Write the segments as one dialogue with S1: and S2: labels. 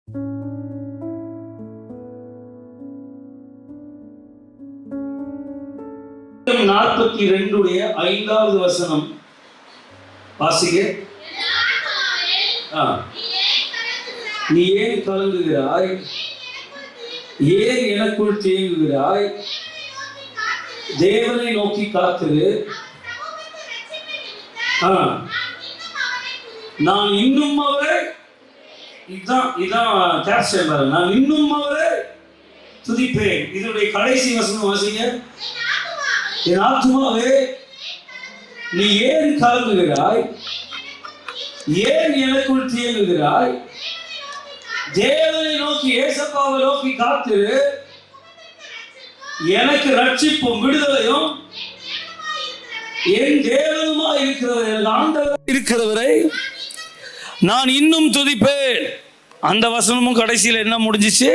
S1: (42) வசனம் வாசிங்க. நீ ஏன் கலங்குகிறாய்? ஏன் எனக்குள் தேங்குகிறாய்? தேவனை நோக்கி காத்திரு. நான் இன்னும் அவரை, இதான் கேப்ஷன். நான் இன்னும் அவரை துதிப்பேன். இதனுடைய கடைசி வசனம் வாசிங்க. என் ஆத்துமாவே நீ ஏன் கலங்குகிறாய்? ஏன் எனக்குள் தேங்குகிறாய்? தேவனை நோக்கி, ஏசப்பாவை நோக்கி காத்திரு. எனக்கு ரட்சிப்பும் விடுதலையும் என் தேவனுமா இருக்கிறவரை நான் இன்னும் துதிப்பேன். அந்த வசனமும் கடைசியில் என்ன முடிஞ்சிச்சு?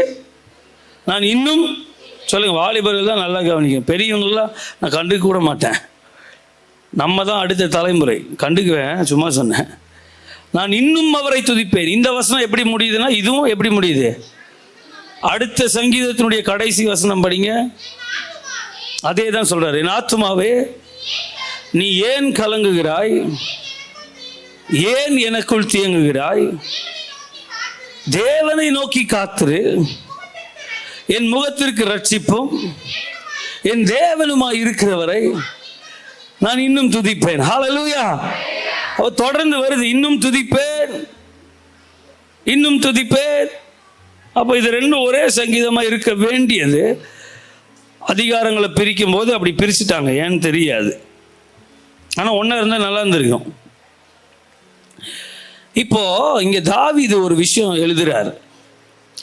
S1: நான் இன்னும், சொல்லுங்க, வாலிபர்கள் தான் நல்லா கவனிக்கும். பெரியவங்களாம் நான் கண்டுக்க கூட மாட்டேன். நம்ம தான் அடுத்த தலைமுறை, கண்டுக்குவேன், சும்மா சொன்னேன். நான் இன்னும் அவரை துதிப்பேன். இந்த வசனம் எப்படி முடியுதுன்னா இதுவும் எப்படி முடியுது? அடுத்த சங்கீதத்தினுடைய கடைசி வசனம் படிங்க. அதே தான் சொல்றாரு. என் ஆத்துமாவே நீ ஏன் கலங்குகிறாய்? ஏன் எனக்குள் தேங்குகிறாய்? தேவனை நோக்கி காத்திரு. என் முகத்திற்கு ரட்சிப்பும் என் தேவனுமாய் இருக்கிறவரை நான் இன்னும் துதிப்பேன். ஹல்லேலூயா. தொடர்ந்து வருது, இன்னும் துதிப்பேன், இன்னும் துதிப்பேன். அப்போ இது ரெண்டும் ஒரே சங்கீதமாக இருக்க வேண்டியது. அதிகாரங்களை பிரிக்கும் போது அப்படி பிரிச்சுட்டாங்க, ஏன்னு தெரியாது. ஆனால் ஒன்றா இருந்தால் நல்லா இருந்திருக்கும். இப்போ இங்கே தாவீது ஒரு விஷயம் எழுதுறார்.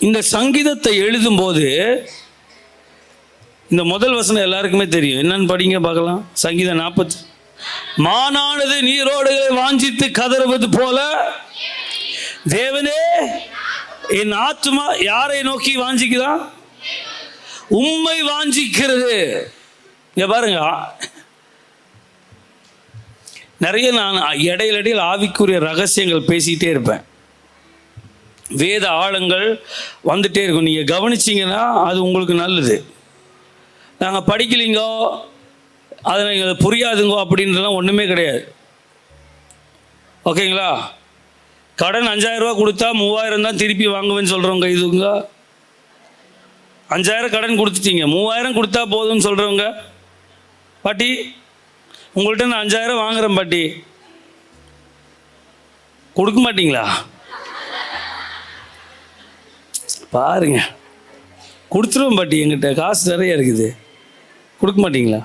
S1: இந்த சங்கீதத்தை எழுதும்போது இந்த முதல் வசனம் எல்லாருக்குமே தெரியும். என்னன்னு படிங்க பார்க்கலாம். சங்கீதம் 40. மானானது நீரோடுகளை வாஞ்சித்து கதறுவது போல தேவனே என் ஆத்துமா யாரை நோக்கி வாஞ்சிக்குதான்? உம்மை வாஞ்சிக்கிறது. இங்க பாருங்க, நிறைய நான் இடையில ஆவிக்குரிய ரகசியங்கள் பேசிகிட்டே இருப்பேன். வேத ஆழங்கள் வந்துட்டே இருக்கும். நீங்கள் கவனிச்சிங்கன்னா அது உங்களுக்கு நல்லது. நாங்கள் படிக்கலிங்கோ, அது எங்களுக்கு புரியாதுங்கோ அப்படின்றலாம் ஒன்றுமே கிடையாது. ஓகேங்களா? கடன் 5000 ரூபா கொடுத்தா 3000 தான் திருப்பி வாங்குவேன்னு சொல்கிறவங்க இதுங்க. 5000 கடன் கொடுத்துட்டீங்க, 3000 கொடுத்தா போதும்னு சொல்கிறவங்க. பாட்டி, உங்கள்கிட்ட நான் 5000 வாங்குகிறேன் பாட்டி, கொடுக்க மாட்டிங்களா? பாருங்க, கொடுத்துருவோம் பாட்டி, எங்கிட்ட காசு நிறைய இருக்குது, கொடுக்க மாட்டிங்களா?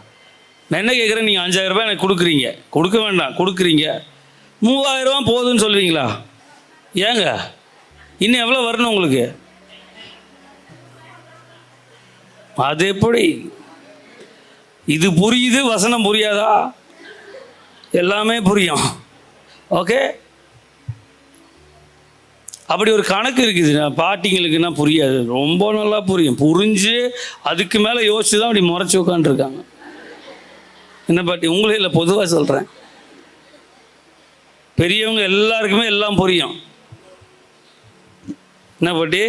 S1: நான் என்ன கேட்குறேன், நீங்கள் 5000 ரூபாய் எனக்கு கொடுக்குறீங்க, கொடுக்க வேண்டாம், கொடுக்குறீங்க, 3000 ரூபா போதும்னு சொல்லுவீங்களா? ஏங்க இன்னும் எவ்வளோ வரணும் உங்களுக்கு? அது எப்படி? இது புரியுது, வசனம் புரியாதா? எல்லாமே புரியும். ஓகே, அப்படி ஒரு கணக்கு இருக்குது. பாட்டிங்களுக்குன்னா புரியாது, ரொம்ப நல்லா புரியும். புரிஞ்சு அதுக்கு மேலே யோசிச்சு தான் அப்படி முறைச்சி உட்காந்துருக்காங்க. என்ன பாட்டி, உங்களே இல்லை, பொதுவாக சொல்கிறேன். பெரியவங்க எல்லாருக்குமே எல்லாம் புரியும். என்ன பாட்டி,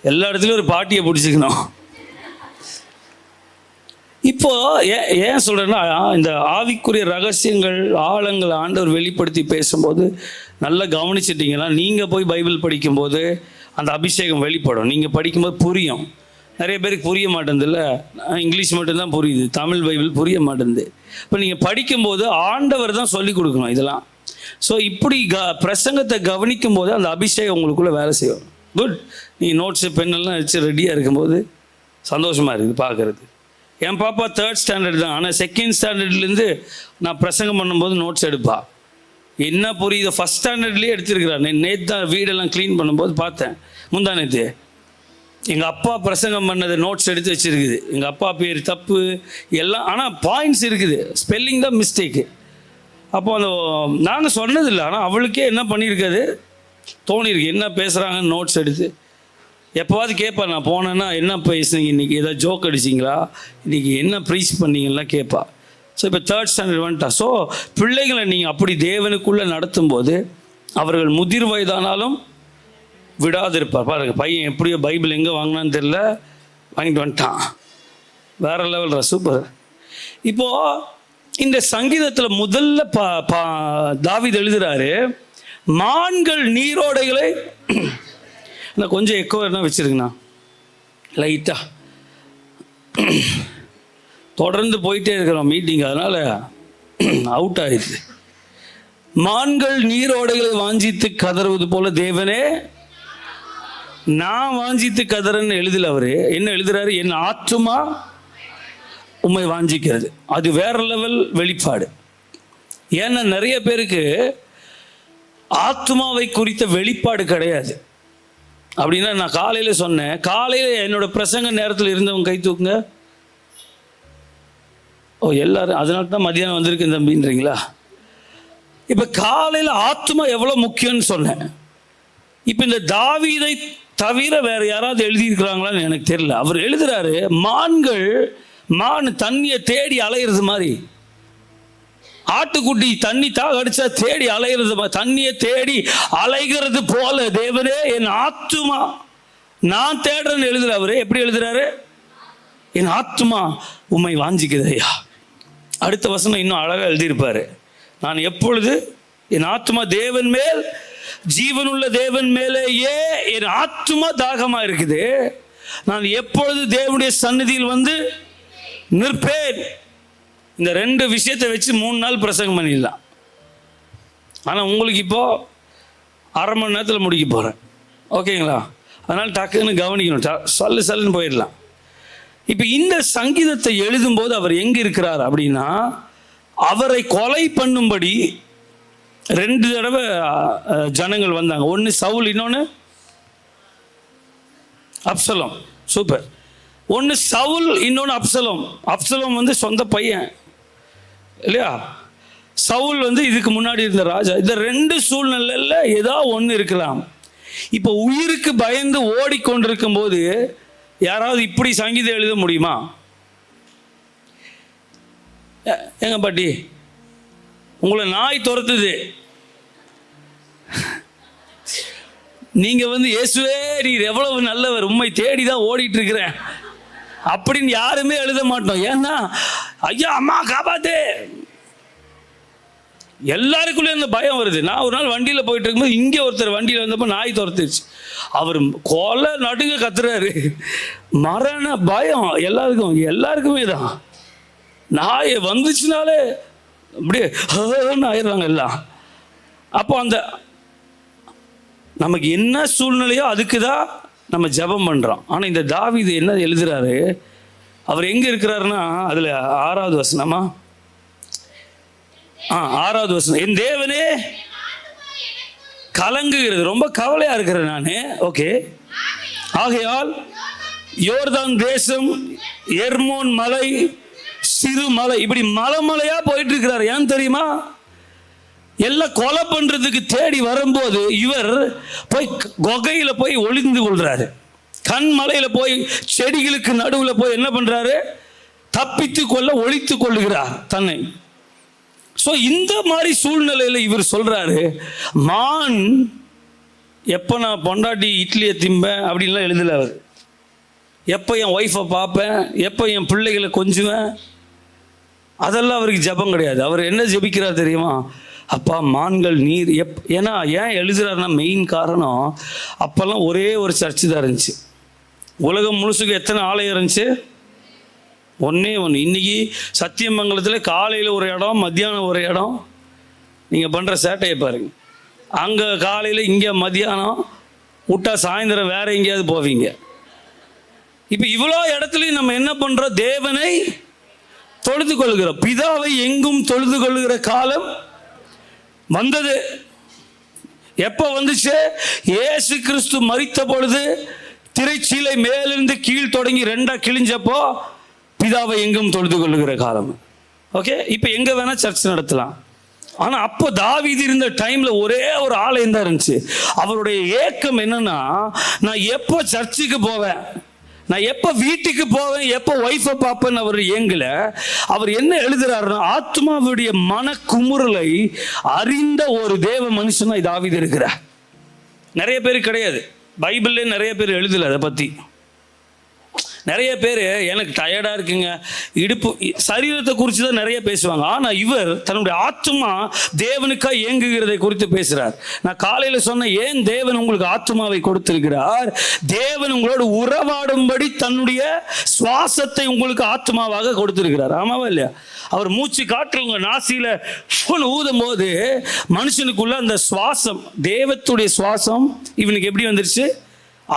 S1: எல்லா இடத்துலையும் ஒரு பாட்டியை பிடிச்சிக்கணும். இப்போ ஏன் சொல்கிறேன்னா, இந்த ஆவிக்குரிய ரகசியங்கள் ஆழங்கள் ஆண்டவர் வெளிப்படுத்தி பேசும்போது நல்லா கவனிச்சிட்டிங்கன்னா, நீங்கள் போய் பைபிள் படிக்கும்போது அந்த அபிஷேகம் வெளிப்படும். நீங்கள் படிக்கும்போது புரியும். நிறைய பேருக்கு புரிய மாட்டேங்குதுல்ல, இங்கிலீஷ் மட்டும்தான் புரியுது, தமிழ் பைபிள் புரிய மாட்டேங்குது. இப்போ நீங்கள் படிக்கும்போது ஆண்டவர் தான் சொல்லிக் கொடுக்கணும் இதெல்லாம். ஸோ இப்படி பிரசங்கத்தை கவனிக்கும் போது அந்த அபிஷேகம் உங்களுக்குள்ளே வேலை செய்யும். குட். நீங்கள் நோட்ஸு பெண்ணெல்லாம் வச்சு ரெடியாக இருக்கும்போது சந்தோஷமாக இருக்குது பார்க்குறது. என் பாப்பா 3rd ஸ்டாண்டர்ட் தான், ஆனால் 2nd ஸ்டாண்டர்ட்லேருந்து நான் பிரசங்கம் பண்ணும்போது நோட்ஸ் எடுப்பா. என்ன புரியுது, 1st ஸ்டாண்டர்ட்லேயே எடுத்துருக்கிறான். நேற்று தான் வீடெல்லாம் க்ளீன் பண்ணும்போது பார்த்தேன், முந்தா நேற்று எங்கள் அப்பா பிரசங்கம் பண்ணது நோட்ஸ் எடுத்து வச்சுருக்குது. எங்கள் அப்பா பேர் தப்பு எல்லாம், ஆனால் பாயிண்ட்ஸ் இருக்குது, ஸ்பெல்லிங் தான் மிஸ்டேக்கு. அப்போ அந்த நாங்கள் சொன்னதில்லை, ஆனால் அவளுக்கே என்ன பண்ணியிருக்காது தோணியிருக்கு, என்ன பேசுகிறாங்கன்னு நோட்ஸ் எடுத்து எப்போவாது கேட்பேன். நான் போனேன்னா என்ன பேசுனீங்க இன்றைக்கி, ஏதாவது ஜோக் அடிச்சிங்களா, இன்றைக்கி என்ன ப்ரீச் பண்ணிங்கலாம் கேட்பா. ஸோ இப்போ 3rd ஸ்டாண்டர்ட் வந்துட்டா. ஸோ பிள்ளைகளை நீங்கள் அப்படி தேவனுக்குள்ளே நடத்தும்போது அவர்கள் முதிர் வயதானாலும் விடாதிருப்பார். பாருங்க, பையன் எப்படியோ பைபிள் எங்கே வாங்கினான்னு தெரியல, வாங்கிட்டு வந்துட்டான். வேற லெவல்ரா, சூப்பர். இப்போது இந்த சங்கீதத்தில் முதல்ல தாவீது எழுதுகிறாரு, மான்கள் நீரோடைகளை நான் கொஞ்சம் எக்கோ என்ன வச்சுருங்கண்ணா, லைட்டாக தொடர்ந்து போயிட்டே இருக்கிறோம் மீட்டிங், அதனால் அவுட் ஆயிடுது. மான்கள் நீரோடைகளை வாஞ்சித்து கதறுவது போல தேவனே நான் வாஞ்சித்து கதறன்னு எழுதல. அவரு என்ன எழுதுறாரு, என் ஆத்துமா உம்மை வாஞ்சிக்கிறது. அது வேற லெவல் வெளிப்பாடு. ஏன்னா நிறைய பேருக்கு ஆத்மாவை குறித்த வெளிப்பாடு கிடையாது. அப்படின்னா நான் காலையில் சொன்னேன், காலையில் என்னோட பிரசங்க நேரத்தில் இருந்தவங்க கை தூக்குங்க. ஓ எல்லாரும், அதனால தான் மதியானம் வந்திருக்கு தம்பின்றீங்களா? இப்போ காலையில் ஆத்மா எவ்வளோ முக்கியம்னு சொன்னேன். இப்போ இந்த தாவீதை தவிர வேற யாராவது எழுதியிருக்கிறாங்களான்னு எனக்கு தெரியல. அவர் எழுதுறாரு, மான் தண்ணியை தேடி அலையிறது மாதிரி, ஆட்டுக்குட்டி தண்ணி அடிச்சா தேடி அலைகிறது, தண்ணியை தேடி அலைகிறது போல தேவனே என் ஆத்துமா நான் தேடுறேன்னு எழுதுறாரு. எப்படி எழுதுறாரு, என் ஆத்துமா உம்மை வாஞ்சிக்குதையா. அடுத்த வசனம் இன்னும் அழகாக எழுதியிருப்பாரு, நான் எப்பொழுது என் ஆத்துமா தேவன் மேல், ஜீவனுள்ள தேவன் மேலேயே என் ஆத்துமா தாகமா இருக்குது, நான் எப்பொழுது தேவனுடைய சந்நிதியில் வந்து நிற்பேன். இந்த ரெண்டு விஷயத்தை வச்சு 3 நாள் பிரசங்கம் பண்ணிடலாம். ஆனால் உங்களுக்கு இப்போ அரை மணி நேரத்தில் முடிக்க போகிறேன், ஓகேங்களா? அதனால் டக்குன்னு கவனிக்கணும், சல்லுன்னு போயிடலாம். இப்போ இந்த சங்கீதத்தை எழுதும்போது அவர் எங்கே இருக்கிறார் அப்படின்னா, அவரை கொலை பண்ணும்படி 2 தடவை ஜனங்கள் வந்தாங்க. ஒன்று சவுல், இன்னொன்று அப்சலோம். சூப்பர். ஒன்று சவுல், இன்னொன்று அப்சலோம். அப்சலோம் வந்து சொந்த பையன் இல்லையா, சவுல் வந்து இதுக்கு முன்னாடி இருந்த ராஜா. இந்த 2 சூழ்நிலையில் ஏதாவது ஒன்று இருக்கலாம். இப்போ உயிருக்கு பயந்து ஓடிக்கொண்டிருக்கும் போது யாராவது இப்படி சங்கீதம் எழுத முடியுமா? எங்க பாட்டி, உங்களை நாய் துரத்துது, நீங்க வந்து இயேசுவே நீர் எவ்வளவு நல்லவர், உண்மை தேடிதான் ஓடிட்டு இருக்கிறேன் அப்படின்னு யாருமே எழுத மாட்டோம். ஏன்னா ஐயா அம்மா காப்பாத்து, எல்லாருக்குள்ளே இந்த பயம் வருது. நான் ஒரு நாள் வண்டியில் போயிட்டு இருக்கும்போது இங்கே ஒருத்தர் வண்டியில் வந்தப்போ நாய் துரத்துச்சு. அவர் கொலை நடுங்க கத்துறாரு, மரண பயம் எல்லாருக்குமே தான். நாய் வந்துச்சுனாலே அப்படியே ஆயிடுறாங்க எல்லாம். அப்போ அந்த நமக்கு என்ன சூழ்நிலையோ அதுக்கு தான் நம்ம ஜெபம் பண்ணுறோம். ஆனால் இந்த தாவீது என்ன எழுதுறாரு, அவர் எங்கே இருக்கிறாருன்னா அதில் 6வது வசனமா, 6வது வசனம், என் தேவனே கலங்குகிறது, ரொம்ப கவலையா இருக்கிறேன் நான். ஓகே, ஆகையால் யோர்தான் தேசம், எர்மோன் மலை, சிறு மலை, இப்படி மலையா போயிட்டு இருக்கிறார். ஏன் தெரியுமா, எல்லாம் கொலை பண்றதுக்கு தேடி வரும்போது இவர் போய் குகையில போய் ஒளிந்து கொள்றாரு. கண்மலையில போய் செடிகளுக்கு நடுவில் போய் என்ன பண்றாரு, தப்பித்து கொள்ள ஒளித்து கொள்ளுகிறார் தன்னை. ஸோ இந்த மாதிரி சூழ்நிலையில் இவர் சொல்றாரு, மான் எப்போ நான் பொண்டாட்டி இட்லியை திம்பேன் அப்படின்லாம் எழுதல அவர். எப்போ என் ஒய்ஃபை பார்ப்பேன், எப்போ என் பிள்ளைகளை கொஞ்சுவேன், அதெல்லாம் அவருக்கு ஜெபம் கிடையாது. அவர் என்ன ஜெபிக்கிறார் தெரியுமா, அப்பா மான்கள் நீர் ஏன்னா ஏன் எழுதுறாருன்னா மெயின் காரணம், அப்போல்லாம் ஒரே ஒரு சர்ச்சு தான் இருந்துச்சு. உலகம் முழுசுக்கு எத்தனை ஆலயம் இருந்துச்சு, ஒன்றே ஒன்று. இன்றைக்கி சத்தியமங்கலத்தில் காலையில் ஒரு இடம், மத்தியானம் ஒரு இடம். நீங்கள் பண்ணுற சேட்டையை பாருங்கள், அங்கே காலையில், இங்கே மத்தியானம், விட்டா சாயந்தரம் வேறு எங்கேயாவது போவீங்க. இப்போ இவ்வளோ இடத்துலையும் நம்ம என்ன பண்ணுறோம், தேவனை தொழுது கொள்கிறோம். பிதாவை எங்கும் தொழுது கொள்கிற காலம் வந்தது. எப்போ வந்துச்சு, இயேசு கிறிஸ்து மரித்த பொழுது திரைச்சீலை மேலிருந்து கீழ் தொடங்கி 2ஆ கிழிஞ்சப்போ பிதாவை எங்கும் தொழுது கொள்ளுகிற காலம். ஓகே, இப்போ எங்கே வேணால் சர்ச் நடத்தலாம். ஆனால் அப்போ தாவீது இருந்த டைமில் ஒரே ஒரு ஆலயம் தான் இருந்துச்சு. அவருடைய ஏக்கம் என்னன்னா, நான் எப்போ சர்ச்சுக்கு போவேன், நான் எப்போ வீட்டுக்கு போவேன், எப்போ ஒய்ஃபை பார்ப்பேன்னு அவர் ஏங்கல. அவர் என்ன எழுதுறாருன்னா, ஆத்மாவுடைய மன குமுறலை அறிந்த ஒரு தேவ மனுஷனா தாவீது இருக்கிறார். நிறைய பேர் கிடையாது. பைபிள்லே நிறைய பேர் எழுதலை அதை பற்றி. நிறைய பேர் எனக்கு டயர்டாக இருக்குங்க, இடுப்பு, சரீரத்தை குறித்து தான் நிறைய பேசுவாங்க. ஆனால் இவர் தன்னுடைய ஆத்மா தேவனுக்காக இயங்குகிறதை குறித்து பேசுகிறார். நான் காலையில் சொன்ன, ஏன் தேவன் உங்களுக்கு ஆத்மாவை கொடுத்திருக்கிறார்? தேவன் உங்களோடு உறவாடும்படி தன்னுடைய சுவாசத்தை உங்களுக்கு ஆத்மாவாக கொடுத்திருக்கிறார். ஆமாவா இல்லையா? அவர் மூச்சு காற்று உங்கள் நாசியில் ஊதும் போது மனுஷனுக்குள்ள அந்த சுவாசம், தேவத்துடைய சுவாசம் இவனுக்கு எப்படி வந்துருச்சு?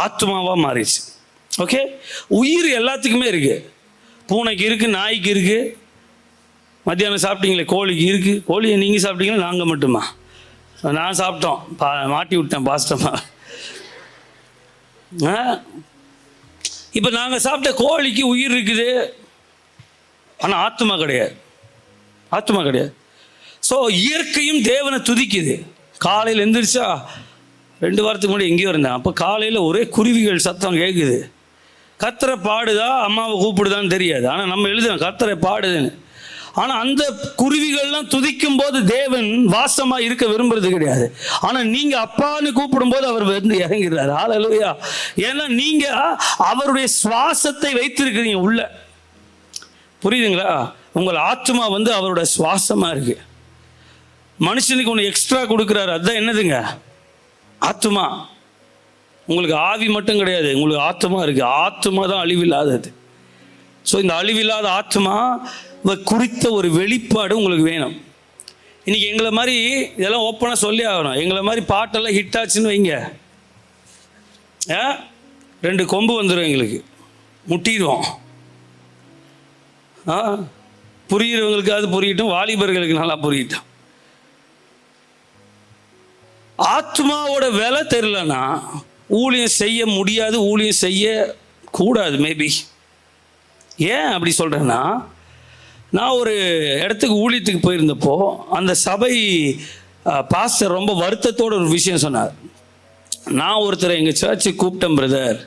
S1: ஆத்மாவாக மாறிடுச்சு. ஓகே, உயிர் எல்லாத்துக்குமே இருக்கு. பூனைக்கு இருக்கு, நாய்க்கு இருக்கு. மத்தியானம் சாப்பிட்டீங்களே, கோழிக்கு இருக்கு. கோழியை நீங்கள் சாப்பிட்டீங்களா, நாங்கள் மட்டுமா? நான் சாப்பிட்டோம், மாட்டி விட்டேன் பாஸ்டமா. இப்போ நாங்கள் சாப்பிட்ட கோழிக்கு உயிர் இருக்குது, ஆனால் ஆத்மா கிடையாது. ஆத்மா கிடையாது. ஸோ இயற்கையும் தேவனை துதிக்குது. காலையில் எந்திரிச்சா, 2 வாரத்துக்கு முன்னாடி எங்கேயோ இருந்தேன், அப்போ காலையில் ஒரே குருவிகள் சத்தம் கேட்குது. கர்த்தரை பாடுதா, அம்மாவை கூப்பிடுதான்னு தெரியாது, ஆனால் நம்ம எழுதுறோம் கர்த்தரை பாடுதுன்னு. ஆனால் அந்த குருவிகள்லாம் துதிக்கும் போது தேவன் வாசமாக இருக்க விரும்புறது கிடையாது. ஆனால் நீங்கள் அப்பான்னு கூப்பிடும்போது அவர் வந்து இறங்கிறார். ஹல்லேலூயா. ஏன்னா நீங்கள் அவருடைய சுவாசத்தை வைத்திருக்கிறீங்க உள்ள. புரியுதுங்களா? உங்கள் ஆத்மா வந்து அவரோட சுவாசமாக இருக்கு. மனுஷனுக்கு ஒன்று எக்ஸ்ட்ரா கொடுக்குறாரு, அதுதான் என்னதுங்க? ஆத்மா. உங்களுக்கு ஆவி மட்டும் கிடையாது, உங்களுக்கு ஆத்மா இருக்கு. ஆத்மா தான் அழிவில்லாதது. ஸோ இந்த அழிவில்லாத ஆத்மா குறித்த ஒரு வெளிப்பாடு உங்களுக்கு வேணும். இன்னைக்கு எங்களை மாதிரி இதெல்லாம் ஓப்பனாக சொல்லி ஆகணும். எங்களை மாதிரி பாட்டெல்லாம் ஹிட் ஆச்சுன்னு வைங்க, 2 கொம்பு வந்துடும், எங்களுக்கு முட்டிடுவோம். புரிகிறவங்களுக்கு அது புரியட்டும், வாலிபர்களுக்கு நல்லா புரியட்டும். ஆத்மாவோட விலை தெரியலன்னா ஊழியம் செய்ய முடியாது, ஊழியம் செய்ய கூடாது. மேபி ஏன் அப்படி சொல்கிறேன்னா, நான் ஒரு இடத்துக்கு ஊழியத்துக்கு போயிருந்தப்போ அந்த சபை பாஸ்டர் ரொம்ப வருத்தத்தோட ஒரு விஷயம் சொன்னார். நான் ஒருத்தரை எங்கள் சர்ச்சுக்கு கூப்பிட்டேன் பிரதர்,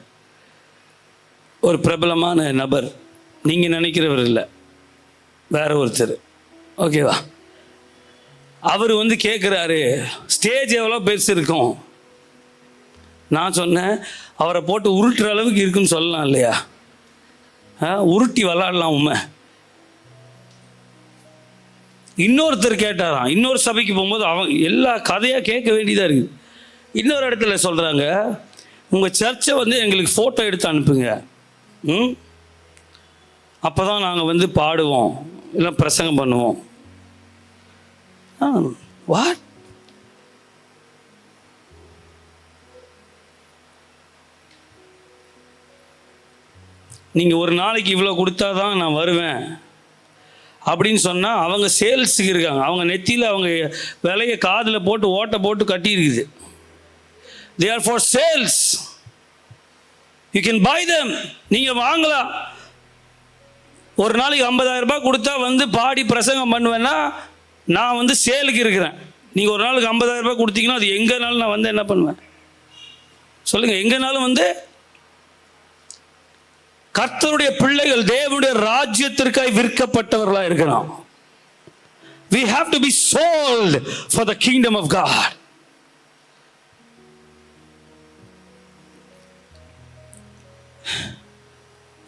S1: ஒரு பிரபலமான நபர், நீங்கள் நினைக்கிறவர் இல்லை, வேற ஒருத்தர், ஓகேவா? அவர் வந்து கேட்குறாரு, ஸ்டேஜ் எவ்வளோ பெருசு இருக்கும்? நான் சொன்னேன், அவரை போட்டு உருட்டுற அளவுக்கு இருக்குன்னு சொல்லலாம் இல்லையா? உருட்டி விளாடலாம் உண்மை. இன்னொருத்தர் கேட்டாராம், இன்னொரு சபைக்கு போகும்போது அவங்க எல்லா கதையாக கேட்க வேண்டியதாக இருக்குது. இன்னொரு இடத்துல சொல்கிறாங்க, உங்கள் சர்ச்சை வந்து எங்களுக்கு ஃபோட்டோ எடுத்து அனுப்புங்க, அப்போ தான் நாங்கள் வந்து பாடுவோம், இல்லை பிரசங்கம் பண்ணுவோம். வாட்? நீங்கள் ஒரு நாளைக்கு இவ்வளோ கொடுத்தா தான் நான் வருவேன் அப்படின்னு சொன்னால் அவங்க சேல்ஸுக்கு இருக்காங்க. அவங்க நெத்தியில் அவங்க விலையை காதில் போட்டு ஓட்டை போட்டு கட்டியிருக்குது. they are for sales, you can buy them. நீங்கள் வாங்கலாம். ஒரு நாளைக்கு 50,000 ரூபாய் கொடுத்தா வந்து பாடி பிரசங்கம் பண்ணுவேன்னா நான் வந்து சேலுக்கு இருக்கிறேன். நீங்கள் ஒரு நாளுக்கு 50,000 ரூபாய் கொடுத்தீங்கன்னா அது எங்கேனாலும் நான் வந்து என்ன பண்ணுவேன் சொல்லுங்கள்? எங்கேனாலும் வந்து கர்த்தருடைய பிள்ளைகள் தேவனுடைய ராஜ்யத்திற்காய் விற்கப்பட்டவர்களாக இருக்கணும். We have to be sold for the kingdom of God.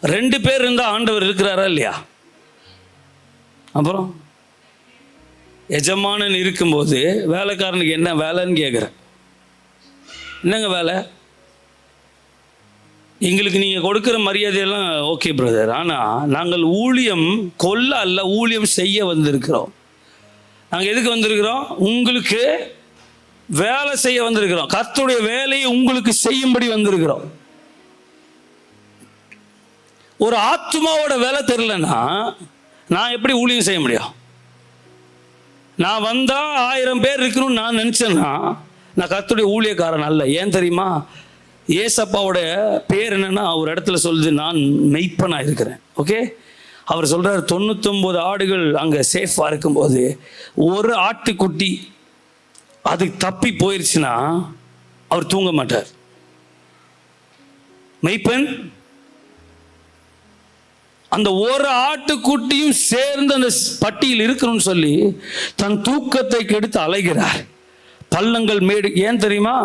S1: ரெண்டு பேர் இருந்தால் ஆண்டவர் இருக்கிறாரா இல்லையா? அப்புறம் எஜமானன் இருக்கும்போது வேலைக்காரனுக்கு என்ன வேலைன்னு கேட்குறேன். என்னங்க வேலை? எங்களுக்கு நீங்கள் கொடுக்குற மரியாதையெல்லாம் ஓகே பிரதர், ஆனால் நாங்கள் ஊழியம் கொல்ல அல்ல, ஊழியம் செய்ய வந்திருக்கிறோம். நாங்கள் எதுக்கு வந்திருக்கிறோம்? உங்களுக்கு வேலை செய்ய வந்திருக்கிறோம். கர்த்தருடைய வேலையை உங்களுக்கு செய்யும்படி வந்திருக்கிறோம். ஒரு ஆத்மாவோட வேலை தெரியலன்னா நான் எப்படி ஊழியம் செய்ய முடியும்? நான் வந்தால் 1000 பேர் இருக்கணும்னு நான் நினச்சேன்னா நான் கர்த்தருடைய ஊழியக்காரன் அல்ல. ஏன் தெரியுமா? ஏசப்பாவோட பேர் என்னன்னா, ஒரு இடத்துல சொல்லுது, நான் மெய்ப்பனாக இருக்கிறேன். ஓகே, அவர் சொல்கிறார் 99 ஆடுகள் அங்கே சேஃபாக இருக்கும்போது ஒரு ஆட்டுக்குட்டி அது தப்பி போயிடுச்சுன்னா அவர் தூங்க மாட்டார். மெய்ப்பன் அந்த ஒரு ஆட்டுக்குட்டியும் சேர்ந்து அந்த பட்டியில் இருக்கணும்னு சொல்லி தன் தூக்கத்தை கெடுத்து அலைகிறார். பள்ளங்கள் மேடு. ஏன் தெரியுமா?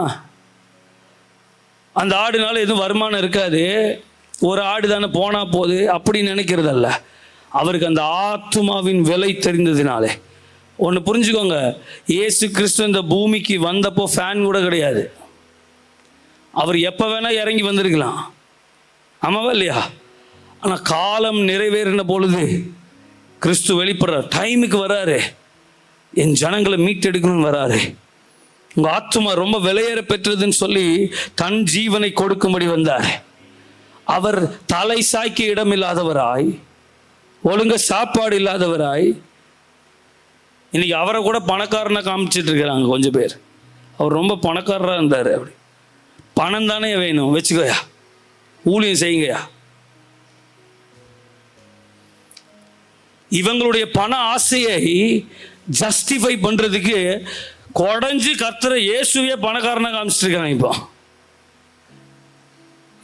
S1: அந்த ஆடுனால எதுவும் வருமானம் இருக்காது, ஒரு ஆடு தானே போனால் போகுது அப்படின்னு நினைக்கிறதல்ல. அவருக்கு அந்த ஆத்துமாவின் விலை தெரிந்ததினாலே. ஒன்று புரிஞ்சுக்கோங்க, இயேசு கிறிஸ்து இந்த பூமிக்கு வந்தப்போ ஃபேன் கூட கிடையாது. அவர் எப்போ வேணால் இறங்கி வந்திருக்கலாம், ஆமாவா இல்லையா? ஆனால் காலம் நிறைவேறின பொழுது கிறிஸ்து வெளிப்படுறார். டைமுக்கு வராரு, என் ஜனங்களை மீட்டெடுக்கணும்னு வராரு. உங்கள் ஆத்துமா ரொம்ப விலையேற பெற்றதுன்னு சொல்லி தன் ஜீவனை கொடுக்கும்படி வந்தார். அவர் தலை சாய்க்க இடம் இல்லாதவராய், ஒழுங்க சாப்பாடு இல்லாதவராய், இன்னைக்கு அவரை கூட பணக்காரனை காமிச்சிட்டு இருக்கிறாங்க கொஞ்சம் பேர். அவர் ரொம்ப பணக்காரராக இருந்தார். அப்படி பணம் தானே வேணும், வச்சுக்கோயா, ஊழியம் செய்யுங்கயா. இவங்களுடைய பண ஆசையை ஜஸ்டிஃபை பண்றதுக்கு கொடைஞ்சு கர்த்தரை இயேசுவே பணக்காரனை காமிச்சிட்டு இருக்காங்க. இப்போ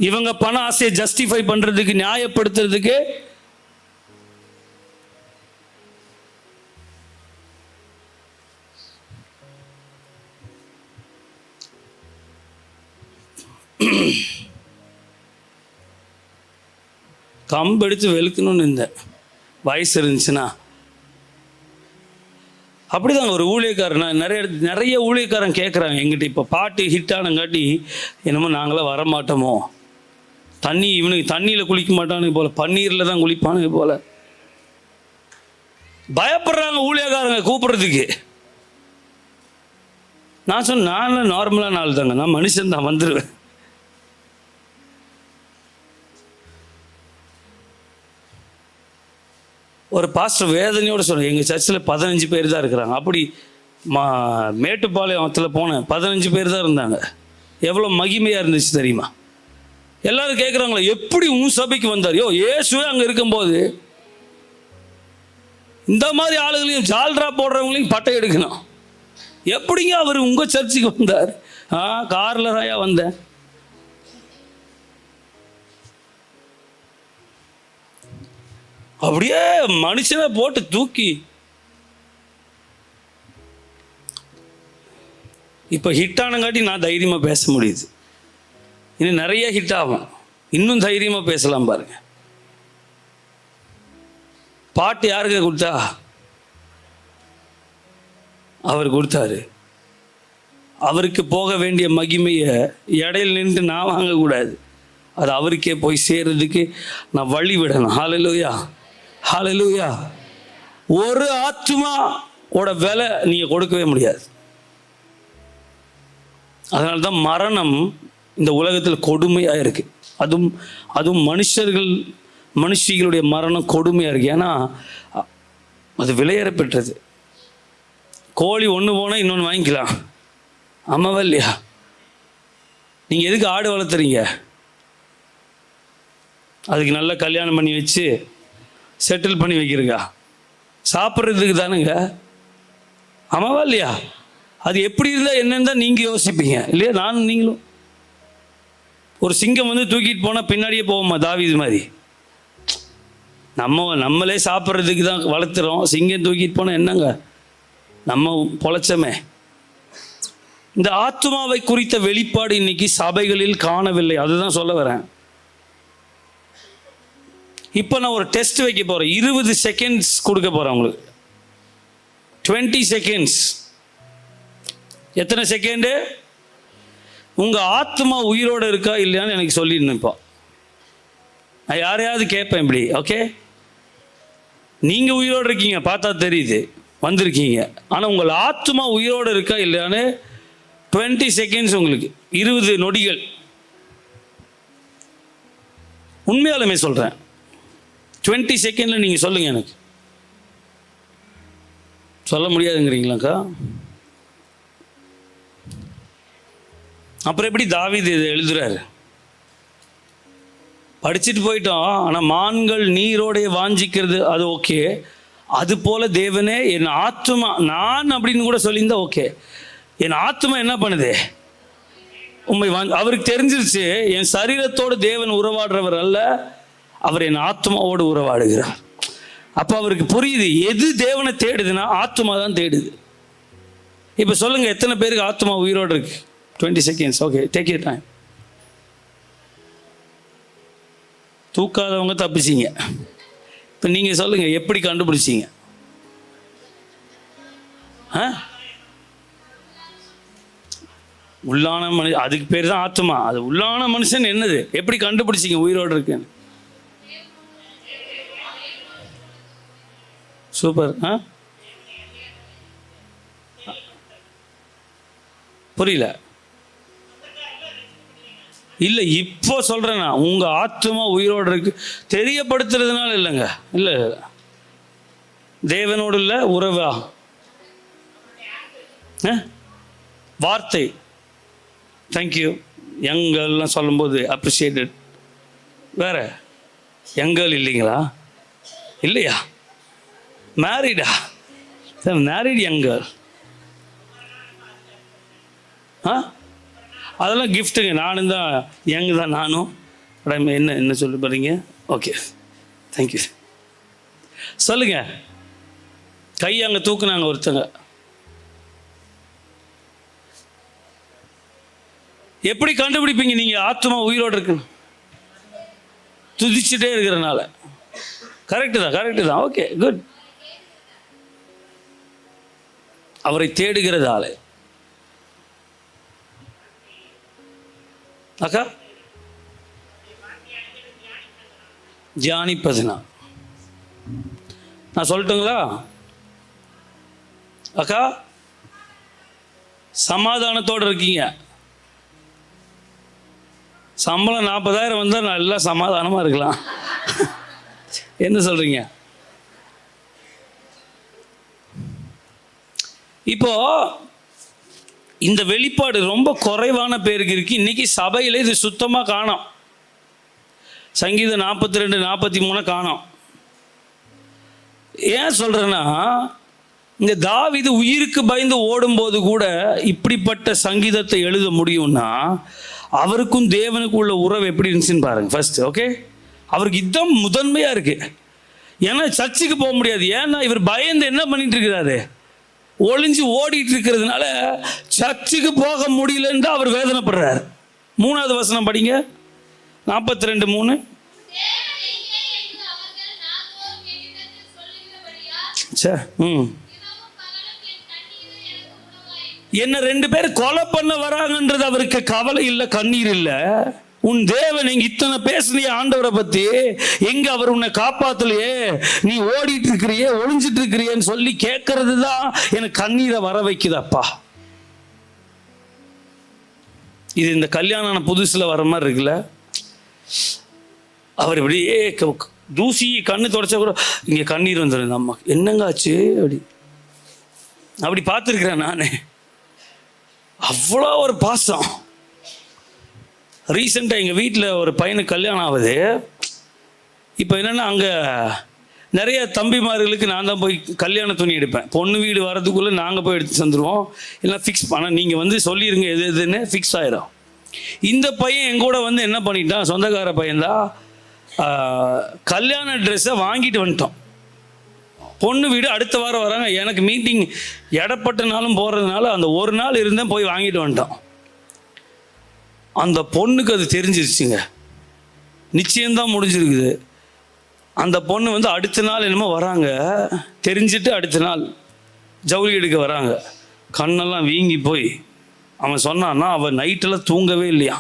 S1: இவங்க பண ஆசையை ஜஸ்டிஃபை பண்றதுக்கு, நியாயப்படுத்துறதுக்கு கம்பெடுத்து வெளுக்கணும்னு இருந்தேன், வயசு இருந்துச்சுன்னா. அப்படிதாங்க ஒரு ஊழியக்காரன், நிறைய ஊழியக்காரன் கேட்குறாங்க எங்கிட்ட, இப்போ பாட்டு ஹிட் ஆனங்காட்டி என்னமோ நாங்களாம் வரமாட்டோமோ, இவனுக்கு தண்ணியில் குளிக்க மாட்டானு போல, பன்னீரில் தான் குளிப்பானு போல பயப்படுறாங்க ஊழியக்காரங்க கூப்பிட்றதுக்கு. நான் சொன்னேன், நான் நார்மலான ஆள் தாங்க, நான் மனுஷன் தான், வந்துடுவேன். ஒரு பாஸ்டர் வேதனையோடு சொன்னேன், எங்கள் சர்ச்சில் 15 பேர் தான் இருக்கிறாங்க. அப்படி மேட்டுப்பாளையத்தில் போனேன், 15 பேர் தான் இருந்தாங்க. எவ்வளோ மகிமையாக இருந்துச்சு தெரியுமா? எல்லாரும் கேட்குறாங்களா, எப்படி உன் சபைக்கு வந்தார்? இயேசுவே அங்கே இருக்கும்போது இந்த மாதிரி ஆளுகளையும் ஜால்ரா போடுறவங்களையும் பட்டை எடுக்கணும், எப்படிங்க அவர் உங்கள் சர்ச்சுக்கு வந்தார்? காரில் தாயா வந்தேன். அப்படியே மனுஷனை போட்டு தூக்கி. இப்போ ஹிட் ஆனங்காட்டி நான் தைரியமாக பேச முடியுது. இன்னும் நிறைய ஹிட் ஆகும், இன்னும் தைரியமாக பேசலாம் பாருங்க. பாட்டு யாருக்கு கொடுத்தா? அவர் கொடுத்தாரு. அவருக்கு போக வேண்டிய மகிமையை இடையில் நின்று நான் வாங்கக்கூடாது, அது அவருக்கே போய் சேர்றதுக்கு நான் வழி விடணும். ஹல்லேலூயா, ஹல்லேலூயா. ஒரு ஆத்துமாவோட விலை நீங்கள் கொடுக்கவே முடியாது. அதனால தான் மரணம் இந்த உலகத்தில் கொடுமையாக இருக்குது. அதுவும் மனுஷிகளுடைய மரணம் கொடுமையாக இருக்குது. ஏன்னா அது விலையேற பெற்றது. கோழி ஒன்று போனால் இன்னொன்று வாங்கிக்கலாம், ஆமாவா இல்லையா? நீங்கள் எதுக்கு ஆடு வளர்த்துறீங்க? அதுக்கு நல்லா கல்யாணம் பண்ணி வச்சு செட்டில் பண்ணி வைக்கிறீங்க, சாப்பிட்றதுக்கு தானுங்க, ஆமாவா இல்லையா? அது எப்படி இருந்தால் என்னன்னு தான் நீங்கள் யோசிப்பீங்க இல்லையா? நானும் நீங்களும். ஒரு சிங்கம் வந்து தூக்கிட்டு போனால் பின்னாடியே போவோமா தாவீது மாதிரி? நம்மளே சாப்பிட்றதுக்கு தான் வளர்த்துறோம், சிங்கம் தூக்கிட்டு போனால் என்னங்க, நம்ம பொழைச்சமே. இந்த ஆத்துமாவை குறித்த வெளிப்பாடு இன்னைக்கு சபைகளில் காணவில்லை, அதுதான் சொல்ல வரேன். இப்போ நான் ஒரு டெஸ்ட் வைக்க போகிறேன், 20 செகண்ட்ஸ் கொடுக்க போகிறேன் உங்களுக்கு. 20 செகண்ட்ஸ். எத்தனை செகண்டு? உங்கள் ஆத்மா உயிரோடு இருக்கா இல்லையான்னு எனக்கு சொல்லிடணும். இப்போ நான் யாரையாவது கேட்பேன் இப்படி, ஓகே? நீங்கள் உயிரோடு இருக்கீங்க, பார்த்தா தெரியுது, வந்திருக்கீங்க. ஆனால் உங்கள் ஆத்மா உயிரோடு இருக்கா இல்லையான்னு 20 செகண்ட்ஸ் உங்களுக்கு, 20 நொடிகள். உண்மையாலுமே சொல்கிறேன், 20 செகண்டில் நீங்கள் சொல்லுங்கள். எனக்கு சொல்ல முடியாதுங்கிறீங்களாக்கா? அப்புறம் எப்படி தாவீது இதை எழுதுறாரு? படிச்சுட்டு போயிட்டோம். ஆனால் மான்கள் நீரோடைய வாஞ்சிக்கிறது அது ஓகே, அது போல தேவனே என் ஆத்மா, நான் அப்படின்னு கூட சொல்லியிருந்தா ஓகே, என் ஆத்மா என்ன பண்ணுது? உண்மை அவருக்கு தெரிஞ்சிருச்சு, என் சரீரத்தோடு தேவன் உறவாடுறவர் அல்ல, அவர் என் ஆத்மாவோடு உறவாடுகிறார். அப்போ அவருக்கு புரியுது, எது தேவனை தேடுதுன்னா ஆத்மா தான் தேடுது. இப்போ சொல்லுங்கள், எத்தனை பேருக்கு ஆத்மா உயிரோடு இருக்கு? 20 seconds, okay, take your time. தூக்காதவங்க தப்பிச்சிங்க. இப்போ நீங்கள் சொல்லுங்கள், எப்படி கண்டுபிடிச்சிங்க? உள்ளான மனுஷன், அதுக்கு பேர் தான் ஆத்மா. அது உள்ளான மனுஷன் என்னது, எப்படி கண்டுபிடிச்சிங்க உயிரோடு இருக்குன்னு? சூப்பர். புரியல. இல்லை, இப்போ சொல்கிறேன்னா உங்கள் ஆத்மா உயிரோடு இருக்கு தெரியப்படுத்துறதுனால இல்லைங்க. இல்லை, தேவனோடு இல்லை உறவா, வார்த்தை. தேங்க்யூ. எங்கள்லாம் சொல்லும்போது அப்ரிஷியேட்டட். வேற எங்கள் இல்லைங்களா? இல்லையா? மேரிடா? மேரிட் எங்கள். அதெல்லாம் கிஃப்ட்டுங்க. நானும் தான் யங் தான். நானும் என்ன என்ன சொல்லி போகிறீங்க? Okay, thank you. சொல்லுங்க. கை அங்கே தூக்குனாங்க ஒருத்தங்க. எப்படி கண்டுபிடிப்பீங்க நீங்கள் ஆத்மா உயிரோடு இருக்குன்னு? துதிச்சுட்டே இருக்கிறனால. கரெக்டு தான், கரெக்டு தான். Okay, good. அவரை தேடுகிறதால. அக்கா, தியானிப்பதுனா நான் சொல்லட்டுங்களா? அக்கா, சமாதானத்தோடு இருக்கீங்க. சம்பளம் 40,000 வந்தால் நல்லா சமாதானமாக இருக்கலாம். என்ன சொல்கிறீங்க? இப்போ இந்த வெளிப்பாடு ரொம்ப குறைவான பேருக்கு இருக்குது. இன்றைக்கி சபையில் இது சுத்தமாக காணோம். சங்கீதம் 42, 43 காணோம். ஏன் சொல்கிறேன்னா, இந்த தாவீது உயிருக்கு பயந்து ஓடும்போது கூட இப்படிப்பட்ட சங்கீதத்தை எழுத முடியும்னா அவருக்கும் தேவனுக்கும் உள்ள உறவு எப்படி இருந்துச்சுன்னு பாருங்கள் ஃபர்ஸ்ட். ஓகே, அவருக்கு இதுதான் முதன்மையாக இருக்குது. ஏன்னா சர்ச்சுக்கு போக முடியாது. ஏன்னா இவர் பயந்து என்ன பண்ணிட்டு இருக்கிறாரு, ஒளிஞ்சு ஓடிட்டு இருக்கிறதுனால சர்ச்சுக்கு போக முடியலன்னு அவர் வேதனைப்படுறார். 3வது வசனம் படிங்க, 42:3. என்ன 2 பேர் கொலை பண்ண வராங்கன்றது அவருக்கு கவலை இல்லை, கண்ணீர் இல்லை. உன் தேவன் இங்க இத்தனை பேசுனிய ஆண்டவரை பத்தி, எங்க அவர் உன்னை காப்பாத்தலையே, நீ ஓடிட்டு இருக்கிறியே, ஒளிஞ்சிட்டு இருக்கிறியன்னு சொல்லி கேட்கறது தான் எனக்கு கண்ணீரை வர வைக்குதப்பா. இது இந்த கல்யாணம் புதுசுல வர மாதிரி இருக்குல்ல. அவர் இப்படியே தூசி கண்ணு தொடச்சா கூட இங்க கண்ணீர் வந்துடுது. அம்மா என்னங்க ஆச்சு அப்படி பார்த்துருக்கிறேன் நானே. அவ்வளோ ஒரு பாசம். ரீசெண்டாக எங்கள் வீட்டில் ஒரு பையனுக்கு கல்யாணம் ஆகுது. இப்போ என்னென்னா, அங்கே நிறைய தம்பிமார்களுக்கு நான் தான் போய் கல்யாண துணி எடுப்பேன். பொண்ணு வீடு வரதுக்குள்ளே நாங்கள் போய் எடுத்து தந்துடுவோம். இல்லை ஃபிக்ஸ் பண்ண நீங்கள் வந்து சொல்லிடுங்க எது எதுன்னு ஃபிக்ஸ் ஆகிடும். இந்த பையன் எங்கூட வந்து என்ன பண்ணிட்டான், சொந்தக்கார பையன்தான், கல்யாண ட்ரெஸ்ஸை வாங்கிட்டு வந்துட்டோம். பொண்ணு வீடு அடுத்த வாரம் வராங்க. எனக்கு மீட்டிங் இடப்பட்ட நாளும் போகிறதுனால அந்த ஒரு நாள் இருந்தேன், போய் வாங்கிட்டு வந்துட்டோம். அந்த பொண்ணுக்கு அது தெரிஞ்சிருச்சுங்க. நிச்சயம்தான் முடிஞ்சிருக்குது. அந்த பொண்ணு வந்து அடுத்த நாள் என்னமோ வராங்க, தெரிஞ்சுட்டு அடுத்த நாள் ஜவுளி எடுக்க வராங்க. கண்ணெல்லாம் வீங்கி போய் அவன் சொன்னான்னா, அவன் நைட்டெல்லாம் தூங்கவே இல்லையா.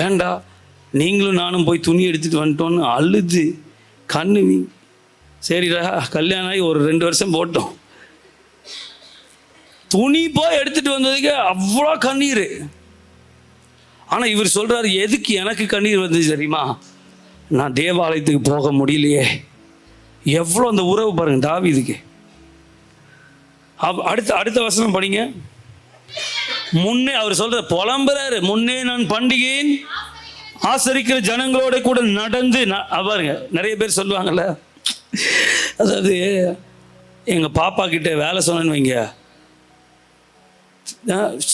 S1: ஏன்டா நீங்களும் நானும் போய் துணி எடுத்துகிட்டு வந்துட்டோன்னு அழுது கண்ணு வீங்கி. சரிடா, கல்யாணம் ஆகி ஒரு 2 வருஷம் போட்டோம். துணி போய் எடுத்துகிட்டு வந்ததுக்கு அவ்வளோ கண்ணீர். ஆனால் இவர் சொல்கிறாரு, எதுக்கு எனக்கு கண்ணீர் வந்துச்சு தெரியுமா, நான் தேவாலயத்துக்கு போக முடியலையே. எவ்வளோ அந்த உறவு பாருங்க தாவீதுக்கு. அடுத்த வசனம் படிங்க. முன்னே அவர் சொல்ற புலம்புறாரு, முன்னே நான் பண்டிகையின் ஆசரிக்கிற ஜனங்களோட கூட நடந்து. பாருங்க, நிறைய பேர் சொல்லுவாங்கல்ல, அதாவது எங்கள் பாப்பா கிட்ட வேலை சொன்னேன்னு வைங்க,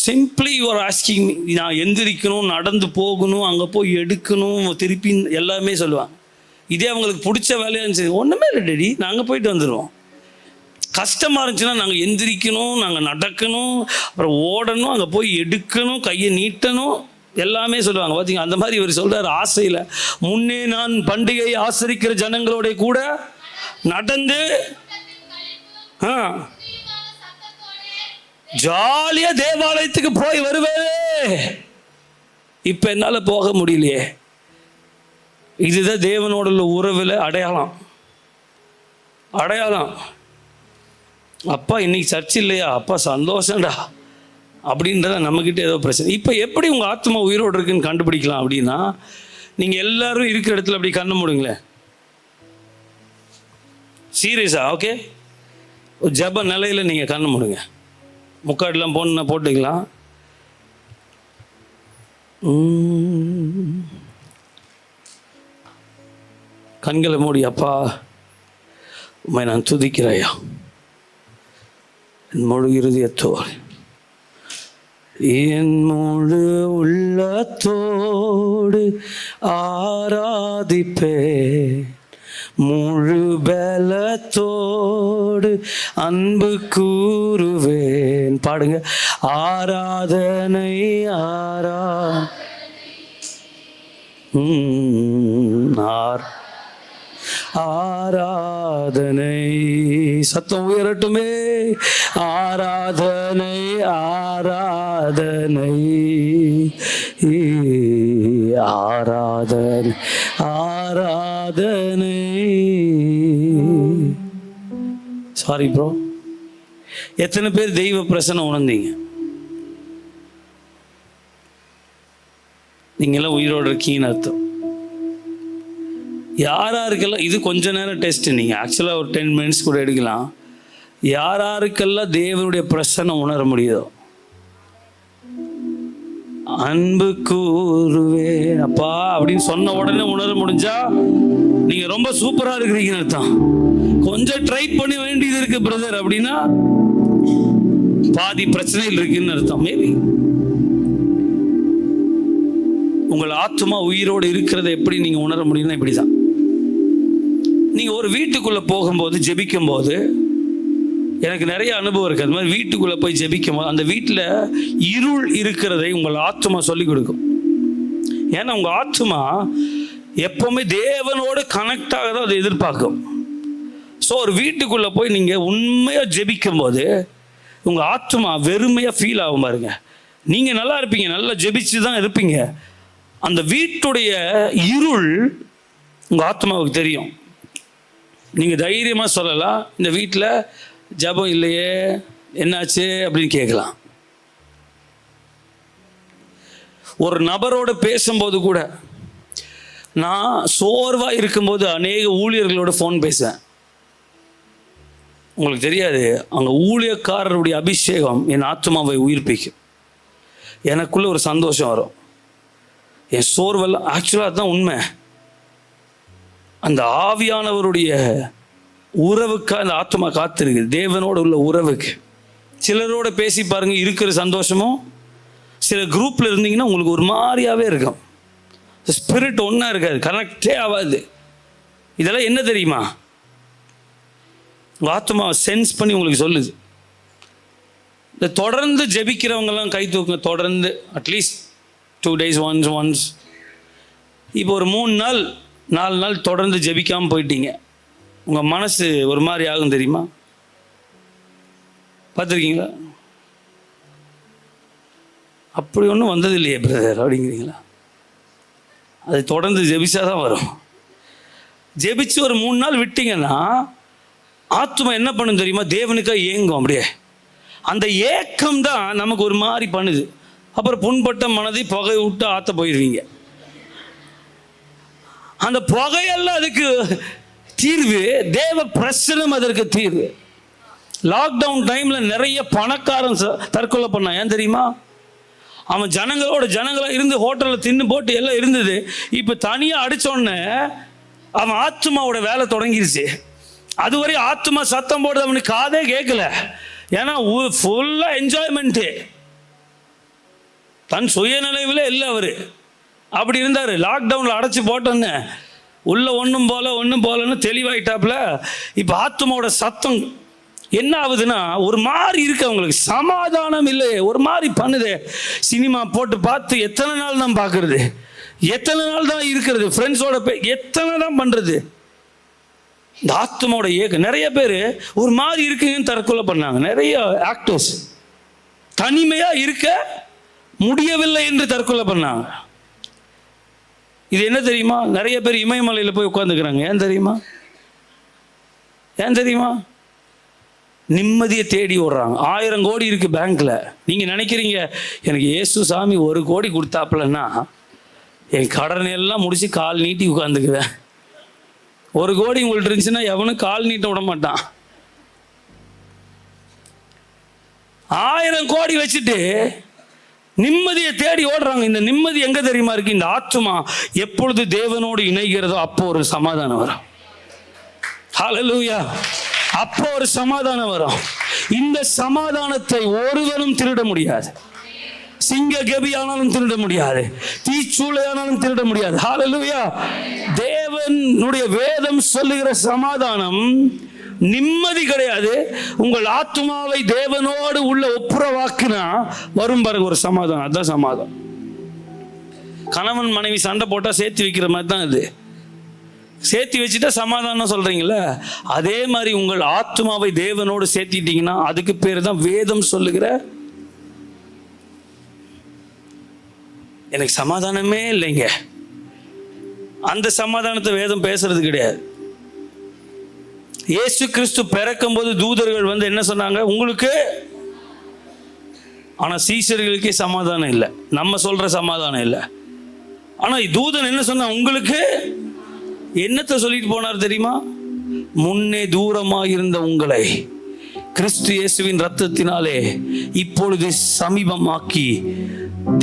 S1: சிம்பிளி யூஆர் ஆஸ்கிங் மீ, நான் எந்திரிக்கணும், நடந்து போகணும், அங்கே போய் எடுக்கணும், திருப்பி எல்லாமே சொல்லுவாங்க. இதே அவங்களுக்கு பிடிச்ச வேலையாக இருந்துச்சு, ஒன்றுமே இல்லை டேடி, நாங்கள் போயிட்டு வந்துடுவோம். கஷ்டமாக இருந்துச்சுன்னா நாங்கள் எந்திரிக்கணும், நாங்கள் நடக்கணும், அப்புறம் ஓடணும், அங்கே போய் எடுக்கணும், கையை நீட்டணும், எல்லாமே சொல்லுவாங்க. பார்த்தீங்க, அந்த மாதிரி இவர் சொல்றாரு ஆசையில், முன்னே நான் பண்டிகை ஆசரிக்கிற ஜனங்களோட கூட நடந்து ஜாலியா தேவாலயத்துக்கு போய் வருவேன். இப்ப என்னால போக முடியலையே. இதுதான் தேவனோட உள்ள உறவுல அடையாளம். அப்பா இன்னைக்கு சர்ச் இல்லையா, அப்பா சந்தோஷம்டா அப்படின்றத நம்மக்கிட்ட ஏதோ பிரச்சனை. இப்போ எப்படி உங்கள் ஆத்மா உயிரோடு இருக்குன்னு கண்டுபிடிக்கலாம் அப்படின்னா, நீங்கள் எல்லாரும் இருக்கிற இடத்துல அப்படி கண்ண மூடுங்களேன். சீரியஸா? ஓகே, ஜப நிலையில் நீங்கள் கண்ண மூடுங்க. முக்காடெலாம் போட்டுக்கலாம். கண்களை மூடி, அப்பா உம்மை நான் துதிக்கிறையா என் முழு இருதயத்தோடு, என் முழு உள்ளத்தோடு ஆராதிப்பேன், முழு பலத்தோடு அன்பு கூறுவேன். பாடுங்க. ஆராதனை ஆராதனை, சத்தம் உயரட்டுமே. ஆராதனை ஆராதனை ஆராதனை ஆராதனை. சாரி ப்ரோ, எத்தனை பேர் தெய்வ பிரசன்னம் உணர்ந்தீங்க? நீங்களாம் உயிரோடு இருக்கீங்கன்னு அர்த்தம். யாராருக்கெல்லாம், இது கொஞ்ச நேரம் டெஸ்ட், நீங்கள் ஆக்சுவலாக ஒரு 10 minutes கூட எடுக்கலாம். யாராருக்கெல்லாம் தேவனுடைய பிரசன்னம் உணர முடியுதோ, அன்பு கூறுவேன் அப்பா அப்படின்னு சொன்ன உடனே உணர முடிஞ்சா நீங்க ரொம்ப சூப்பரா இருக்கிறீங்கன்னு அர்த்தம். கொஞ்சம் ட்ரை பண்ண வேண்டியது இருக்கு பிரதர் அப்படின்னா பாதி பிரச்சனைகள் இருக்குன்னு அர்த்தம். மேபி உங்கள் ஆத்மா உயிரோடு இருக்கிறத எப்படி நீங்க உணர முடியும்னா இப்படிதான். நீங்க ஒரு வீட்டுக்குள்ள போகும்போது ஜெபிக்கும் போது, எனக்கு நிறைய அனுபவம் இருக்குது. அது மாதிரி வீட்டுக்குள்ளே போய் ஜெபிக்கும் போது அந்த வீட்டில் இருள் இருக்கிறதை உங்கள் ஆத்மா சொல்லிக் கொடுக்கும். ஏன்னா உங்கள் ஆத்மா எப்போவுமே தேவனோடு கனெக்ட் ஆக தான் அதை எதிர்பார்க்கும். ஸோ ஒரு வீட்டுக்குள்ளே போய் நீங்கள் உண்மையாக ஜெபிக்கும் போது உங்கள் ஆத்மா வெறுமையாக ஃபீல் ஆகும் பாருங்க. நீங்கள் நல்லா இருப்பீங்க, நல்லா ஜெபிச்சு தான் இருப்பீங்க. அந்த வீட்டுடைய இருள் உங்கள் ஆத்மாவுக்கு தெரியும். நீங்கள் தைரியமாக சொல்லலாம், இந்த வீட்டில் ஜபம் இல்லையே, என்னாச்சு அப்படின்னு கேட்கலாம். ஒரு நபரோடு பேசும்போது கூட, நான் சோர்வாக இருக்கும்போது அநேக ஊழியர்களோட ஃபோன் பேசுவேன். உங்களுக்கு தெரியாது, அங்கே ஊழியக்காரருடைய அபிஷேகம் என் ஆத்மாவை உயிர்ப்பிக்கும். எனக்குள்ள ஒரு சந்தோஷம் வரும். என் சோர்வெல்லாம் ஆக்சுவலாக அதுதான் உண்மை. அந்த ஆவியானவருடைய உறவுக்காக அந்த ஆத்மா காத்திருக்கு, தேவனோடு உள்ள உறவுக்கு. சிலரோட பேசி பாருங்க, இருக்கிற சந்தோஷமும் சில குரூப்பில் இருந்தீங்கன்னா உங்களுக்கு ஒரு மாதிரியாகவே இருக்கும். ஸ்பிரிட் ஒன்றா இருக்காது, கனெக்டே ஆகாது. இதெல்லாம் என்ன தெரியுமா? உங்கள் ஆத்மா சென்ஸ் பண்ணி உங்களுக்கு சொல்லுது. இந்த தொடர்ந்து ஜெபிக்கிறவங்கெல்லாம் கை தூக்குங்க. தொடர்ந்து அட்லீஸ்ட் 2 days ஒன்ஸ். இப்போ ஒரு 3 நாள் 4 நாள் தொடர்ந்து ஜெபிக்காமல் போயிட்டீங்க, உங்கள் மனசு ஒரு மாதிரி ஆகும் தெரியுமா? பார்த்துருக்கீங்களா? அப்படி ஒன்றும் வந்தது இல்லையே பிரதர் அப்படிங்கிறீங்களா? அது தொடர்ந்து ஜெபிச்சா தான் வரும். ஜெபிச்சு ஒரு 3 நாள் விட்டீங்கன்னா ஆத்மா என்ன பண்ணும் தெரியுமா? தேவனுக்காக ஏங்கும். அப்படியே அந்த ஏக்கம் தான் நமக்கு ஒரு மாதிரி பண்ணுது. அப்புறம் புண்பட்ட மனதை புகை விட்டு ஆற்ற போயிடுவீங்க. அந்த புகையெல்லாம் அதுக்கு தீர்வு, தேவ பிரசனம் அதற்கு தீர்வு. லாக்டவுன் டைமில் நிறைய பணக்காரன் தற்கொலை பண்ணான். ஏன் தெரியுமா? அவன் ஜனங்களாக இருந்து ஹோட்டலில் தின்னு போட்டு எல்லாம் இருந்தது. இப்போ தனியாக அடித்தோடனே அவன் ஆத்மாவோட வேலை தொடங்கிருச்சு. அதுவரை ஆத்மா சத்தம் போடுறது அவனுக்கு காதே கேட்கல. ஏன்னா ஃபுல்லாக என்ஜாய்மெண்ட்டு, தன் சுயநிலைவில் இல்லை. அவர் அப்படி இருந்தார். லாக்டவுனில் அடைச்சி போட்டோன்னு உள்ள ஒன்றும் போலன்னு தெளிவாயிட்டாப்புல. இப்போ ஆத்மாவோட சத்தம் என்ன ஆகுதுன்னா ஒரு மாதிரி இருக்கு, அவங்களுக்கு சமாதானம் இல்லை, ஒரு மாதிரி பண்ணுது. சினிமா போட்டு பார்த்து எத்தனை நாள் தான் பார்க்கறது, எத்தனை நாள் தான் இருக்கிறது, ஃப்ரெண்ட்ஸோட எத்தனை தான் பண்றது. இந்த ஆத்மாவோட ஏக்கம். நிறைய பேர் ஒரு மாதிரி இருக்குங்கன்னு தற்கொலை பண்ணாங்க. நிறைய ஆக்டர்ஸ் தனிமையா இருக்க முடியவில்லை என்று தற்கொலை பண்ணாங்க. இது என்ன தெரியுமா? நிறைய பேர் இமயமலையில் போய் உட்காந்துக்கிறாங்க. ஏன் தெரியுமா? ஏன் தெரியுமா? நிம்மதியை தேடி ஓடுறாங்க. 1000 கோடி இருக்கு பேங்க்ல. நீங்க நினைக்கிறீங்க எனக்கு இயேசு சாமி 1 கோடி கொடுத்தாப்புலன்னா என் கடனை எல்லாம் முடிச்சு கால் நீட்டி உட்காந்துக்குவேன். 1 கோடி உங்கள்ட்ட இருந்துச்சுன்னா எவனும் கால் நீட்ட விட மாட்டான். 1000 கோடி வச்சுட்டு நிம்மதியை தேடி ஓடுறாங்க. இந்த நிம்மதி எங்க தெரியுமா இருக்கு? இந்த ஆத்துமா எப்பொழுது தேவனோடு இணைகிறதோ அப்போ ஒரு சமாதானம் வரும். ஹல்லேலூயா. அப்போ ஒரு சமாதானம் வரும். இந்த சமாதானத்தை ஒருவனும் திருட முடியாது. சிங்க கெபியானாலும் திருட முடியாது, தீச்சூளையானாலும் திருட முடியாது. ஹல்லேலூயா. தேவனுடைய வேதம் சொல்லுகிற சமாதானம் நிம்மதி கிடையாது. உங்கள் ஆத்துமாவை தேவனோடு உள்ள ஒப்புரவாக்குனா வரும் பாருங்க ஒரு சமாதானம். அதுதான் சமாதானம். கணவன் மனைவி சண்டை போட்டா சேர்த்து வைக்கிற மாதிரி தான் இது. சேர்த்து வச்சுட்டா சமாதானம் சொல்றீங்களா? அதே மாதிரி உங்கள் ஆத்துமாவை தேவனோடு சேர்த்திட்டீங்கன்னா அதுக்கு பேர் தான் வேதம் சொல்லுகிற. எனக்கு சமாதானமே இல்லைங்க, அந்த சமாதானத்தை வேதம் பேசுறது கிடையாது. இயேசு கிறிஸ்து பிறக்கும் போது தூதர்கள் வந்து என்ன சொன்னாங்க? உங்களுக்கு. ஆனா சீஷர்களுக்கே சமாதானம் இல்லை, நம்ம சொல்ற சமாதானம் இல்லை. ஆனா தூதன் என்ன சொன்னா? உங்களுக்கு. என்னத்தை சொல்லிட்டு போனார் தெரியுமா? முன்னே தூரமாக இருந்த உங்களை கிறிஸ்து இயேசுவின் இரத்தத்தினாலே இப்பொழுது சமீபமாக்கி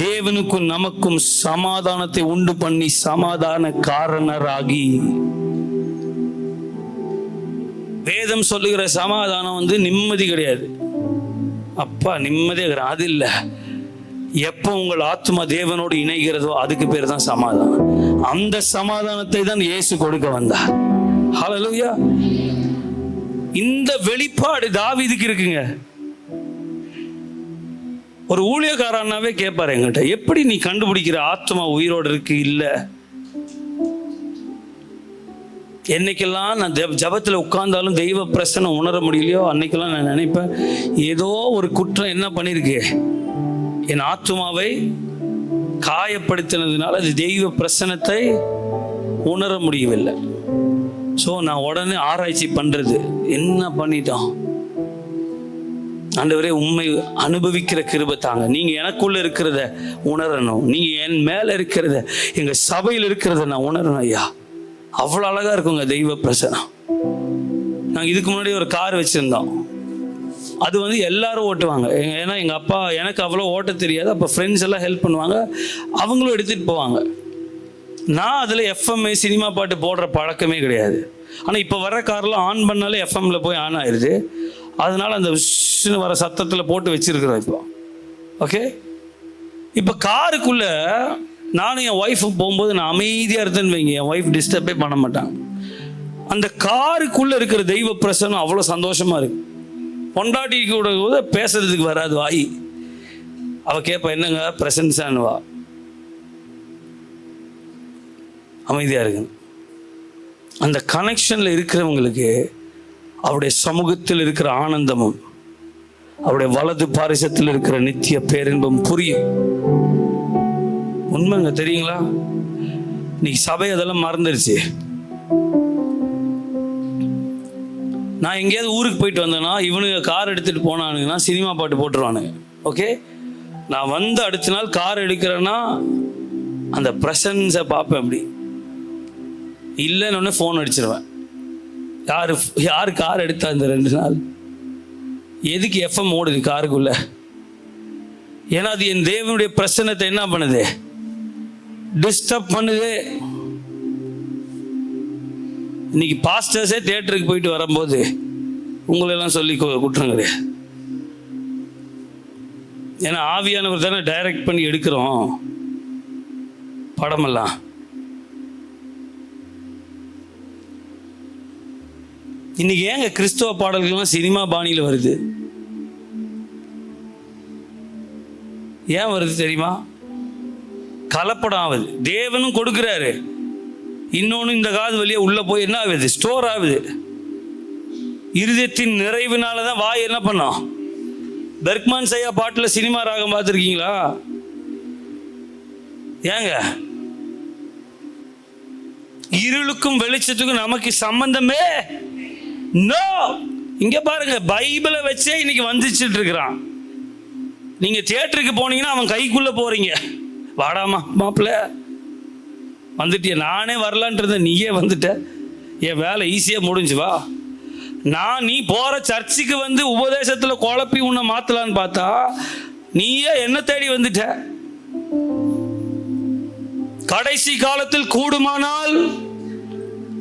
S1: தேவனுக்கும் நமக்கும் சமாதானத்தை உண்டு பண்ணி சமாதான காரணராகி. வேதம் சொல்லுகிற சமாதானம் வந்து நிம்மதி கிடையாது. அப்பா நிம்மதியாக அது இல்லை. எப்போ உங்கள் ஆத்மா தேவனோடு இணைகிறதோ அதுக்கு பேர் தான் சமாதானம். அந்த சமாதானத்தை தான் இயேசு கொடுக்க வந்தார். ஹல்லேலூயா. இந்த வெளிப்பாடு தாவீதுக்கு இருக்குங்க. ஒரு ஊழியக்காரனாவே கேட்பாரு என்கிட்ட, எப்படி நீ கண்டுபிடிக்கிற ஆத்மா உயிரோடு இருக்கு இல்லை? என்னைக்கெல்லாம் நான் ஜபத்தில் உட்கார்ந்தாலும் தெய்வ பிரசனம் உணர முடியலையோ அன்னைக்கெல்லாம் நான் நினைப்பேன், ஏதோ ஒரு குற்றம் என்ன பண்ணிருக்கு, என் ஆத்துமாவை காயப்படுத்தினதுனால அது தெய்வ பிரசனத்தை உணர முடியவில்லை. ஸோ நான் உடனே ஆராய்ச்சி பண்றது, என்ன பண்ணிட்டோம் ஆண்டவரே, உண்மை அனுபவிக்கிற கிருபை தாங்க. நீங்க எனக்குள்ள இருக்கிறத உணரணும், நீங்க என் மேல இருக்கிறத, எங்க சபையில் இருக்கிறத நான் உணரணும் ஐயா. அவ்வளோ அழகா இருக்குங்க தெய்வ பிரசனம். நாங்கள் இதுக்கு முன்னாடி ஒரு கார் வச்சிருந்தோம். அது வந்து எல்லாரும் ஓட்டுவாங்க. ஏன்னா எங்கள் அப்பா எனக்கு அவ்வளோ ஓட்ட தெரியாது. அப்போ ஃப்ரெண்ட்ஸ் எல்லாம் ஹெல்ப் பண்ணுவாங்க, அவங்களும் எடுத்துகிட்டு போவாங்க. நான் அதில் எஃப்எம் சினிமா பாட்டு போடுற பழக்கமே கிடையாது. ஆனால் இப்போ வர கார்லாம் ஆன் பண்ணாலே எஃப்எம்ல போய் ஆன் ஆயிடுது. அதனால அந்த விஷயம் வர சத்தத்தில் போட்டு வச்சிருக்கிறோம் இப்போ. ஓகே, இப்போ காருக்குள்ள நானும் என் ஒய்ஃபு போகும்போது நான் அமைதியாக இருந்தேன்னு வைங்க, என் ஒய்ஃப் டிஸ்டர்பே பண்ண மாட்டாங்க. அந்த காருக்குள்ளே இருக்கிற தெய்வ பிரசனம் அவ்வளோ சந்தோஷமாக இருக்கு. பொண்டாட்டி கூட கூட பேசுறதுக்கு வராது வாய். அவள் கேட்பா, என்னங்க பிரசன்ஸானுவா, அமைதியாக இருக்கு. அந்த கனெக்ஷனில் இருக்கிறவங்களுக்கு அவருடைய சமூகத்தில் இருக்கிற ஆனந்தமும் அவருடைய வலது பாரிசத்தில் இருக்கிற நித்திய பேரின்பம் புரியும். உண்மைங்க, தெரியுங்களா? இன்னைக்கு சபை அதெல்லாம் மறந்துருச்சு. நான் எங்கேயாவது ஊருக்கு போயிட்டு வந்தேன்னா இவனுங்க கார் எடுத்துட்டு போனானுங்கன்னா சினிமா பாட்டு போட்டுருவானுங்க. ஓகே, நான் வந்து அடுத்த நாள் கார் எடுக்கிறேன்னா அந்த ப்ரெசன்ஸை பார்ப்பேன். அப்படி இல்லைன்னு ஃபோன் அடிச்சிருவேன். யார் கார் எடுத்தா இந்த 2 நாள்? எதுக்கு எஃப்எம் ஓடுது காருக்குள்ள? ஏன்னா அது என் தேவனுடைய பிரசன்னத்தை என்ன பண்ணுது? டிஸ்டர்ப் பண்ணுது. இன்னைக்கு பாஸ்டர்ஸே தியேட்டருக்கு போயிட்டு வரும்போது உங்களெல்லாம் சொல்லி குற்றம் கிடையாது. ஏன்னா ஆவியானவர் தானே டைரக்ட் பண்ணி எடுக்கிறோம் படமெல்லாம். இன்னைக்கு ஏங்க கிறிஸ்தவ பாடல்கள்லாம் சினிமா பாணியில் வருது? ஏன் வருது தெரியுமா? கலப்படம் ஆகுது. தேவனும் கொடுக்குறாரு, இன்னொன்று இந்த காது வழியா உள்ள போய் என்ன ஆகுது? ஸ்டோர் ஆகுது. இருதயத்தின் நிறைவினால தான் வாய் என்ன பண்ணோம்? பெர்க்மான் சையா பாட்டில் சினிமா ராகம் பார்த்துருக்கீங்களா? ஏங்க இருளுக்கும் வெளிச்சத்துக்கும் நமக்கு சம்பந்தமே நோ. இங்க பாருங்க, பைபிளை வச்சே இன்னைக்கு வந்துச்சுட்டு இருக்கிறான். நீங்க தியேட்டருக்கு போனீங்கன்னா அவன் கைக்குள்ள போறீங்க. வாடாமா மாப்பிள்ள வந்துட்டிய, நானே வரலான்ட்டு நீயே வந்துட்ட, என் வேலை ஈஸியா முடிஞ்சு வா. நீ போற சர்ச்சுக்கு வந்து உபதேசத்துல குழப்பி உன்னை மாத்தலான்னு பார்த்தா நீயே என்ன தேடி வந்துட்ட. கடைசி காலத்தில் கூடுமானால்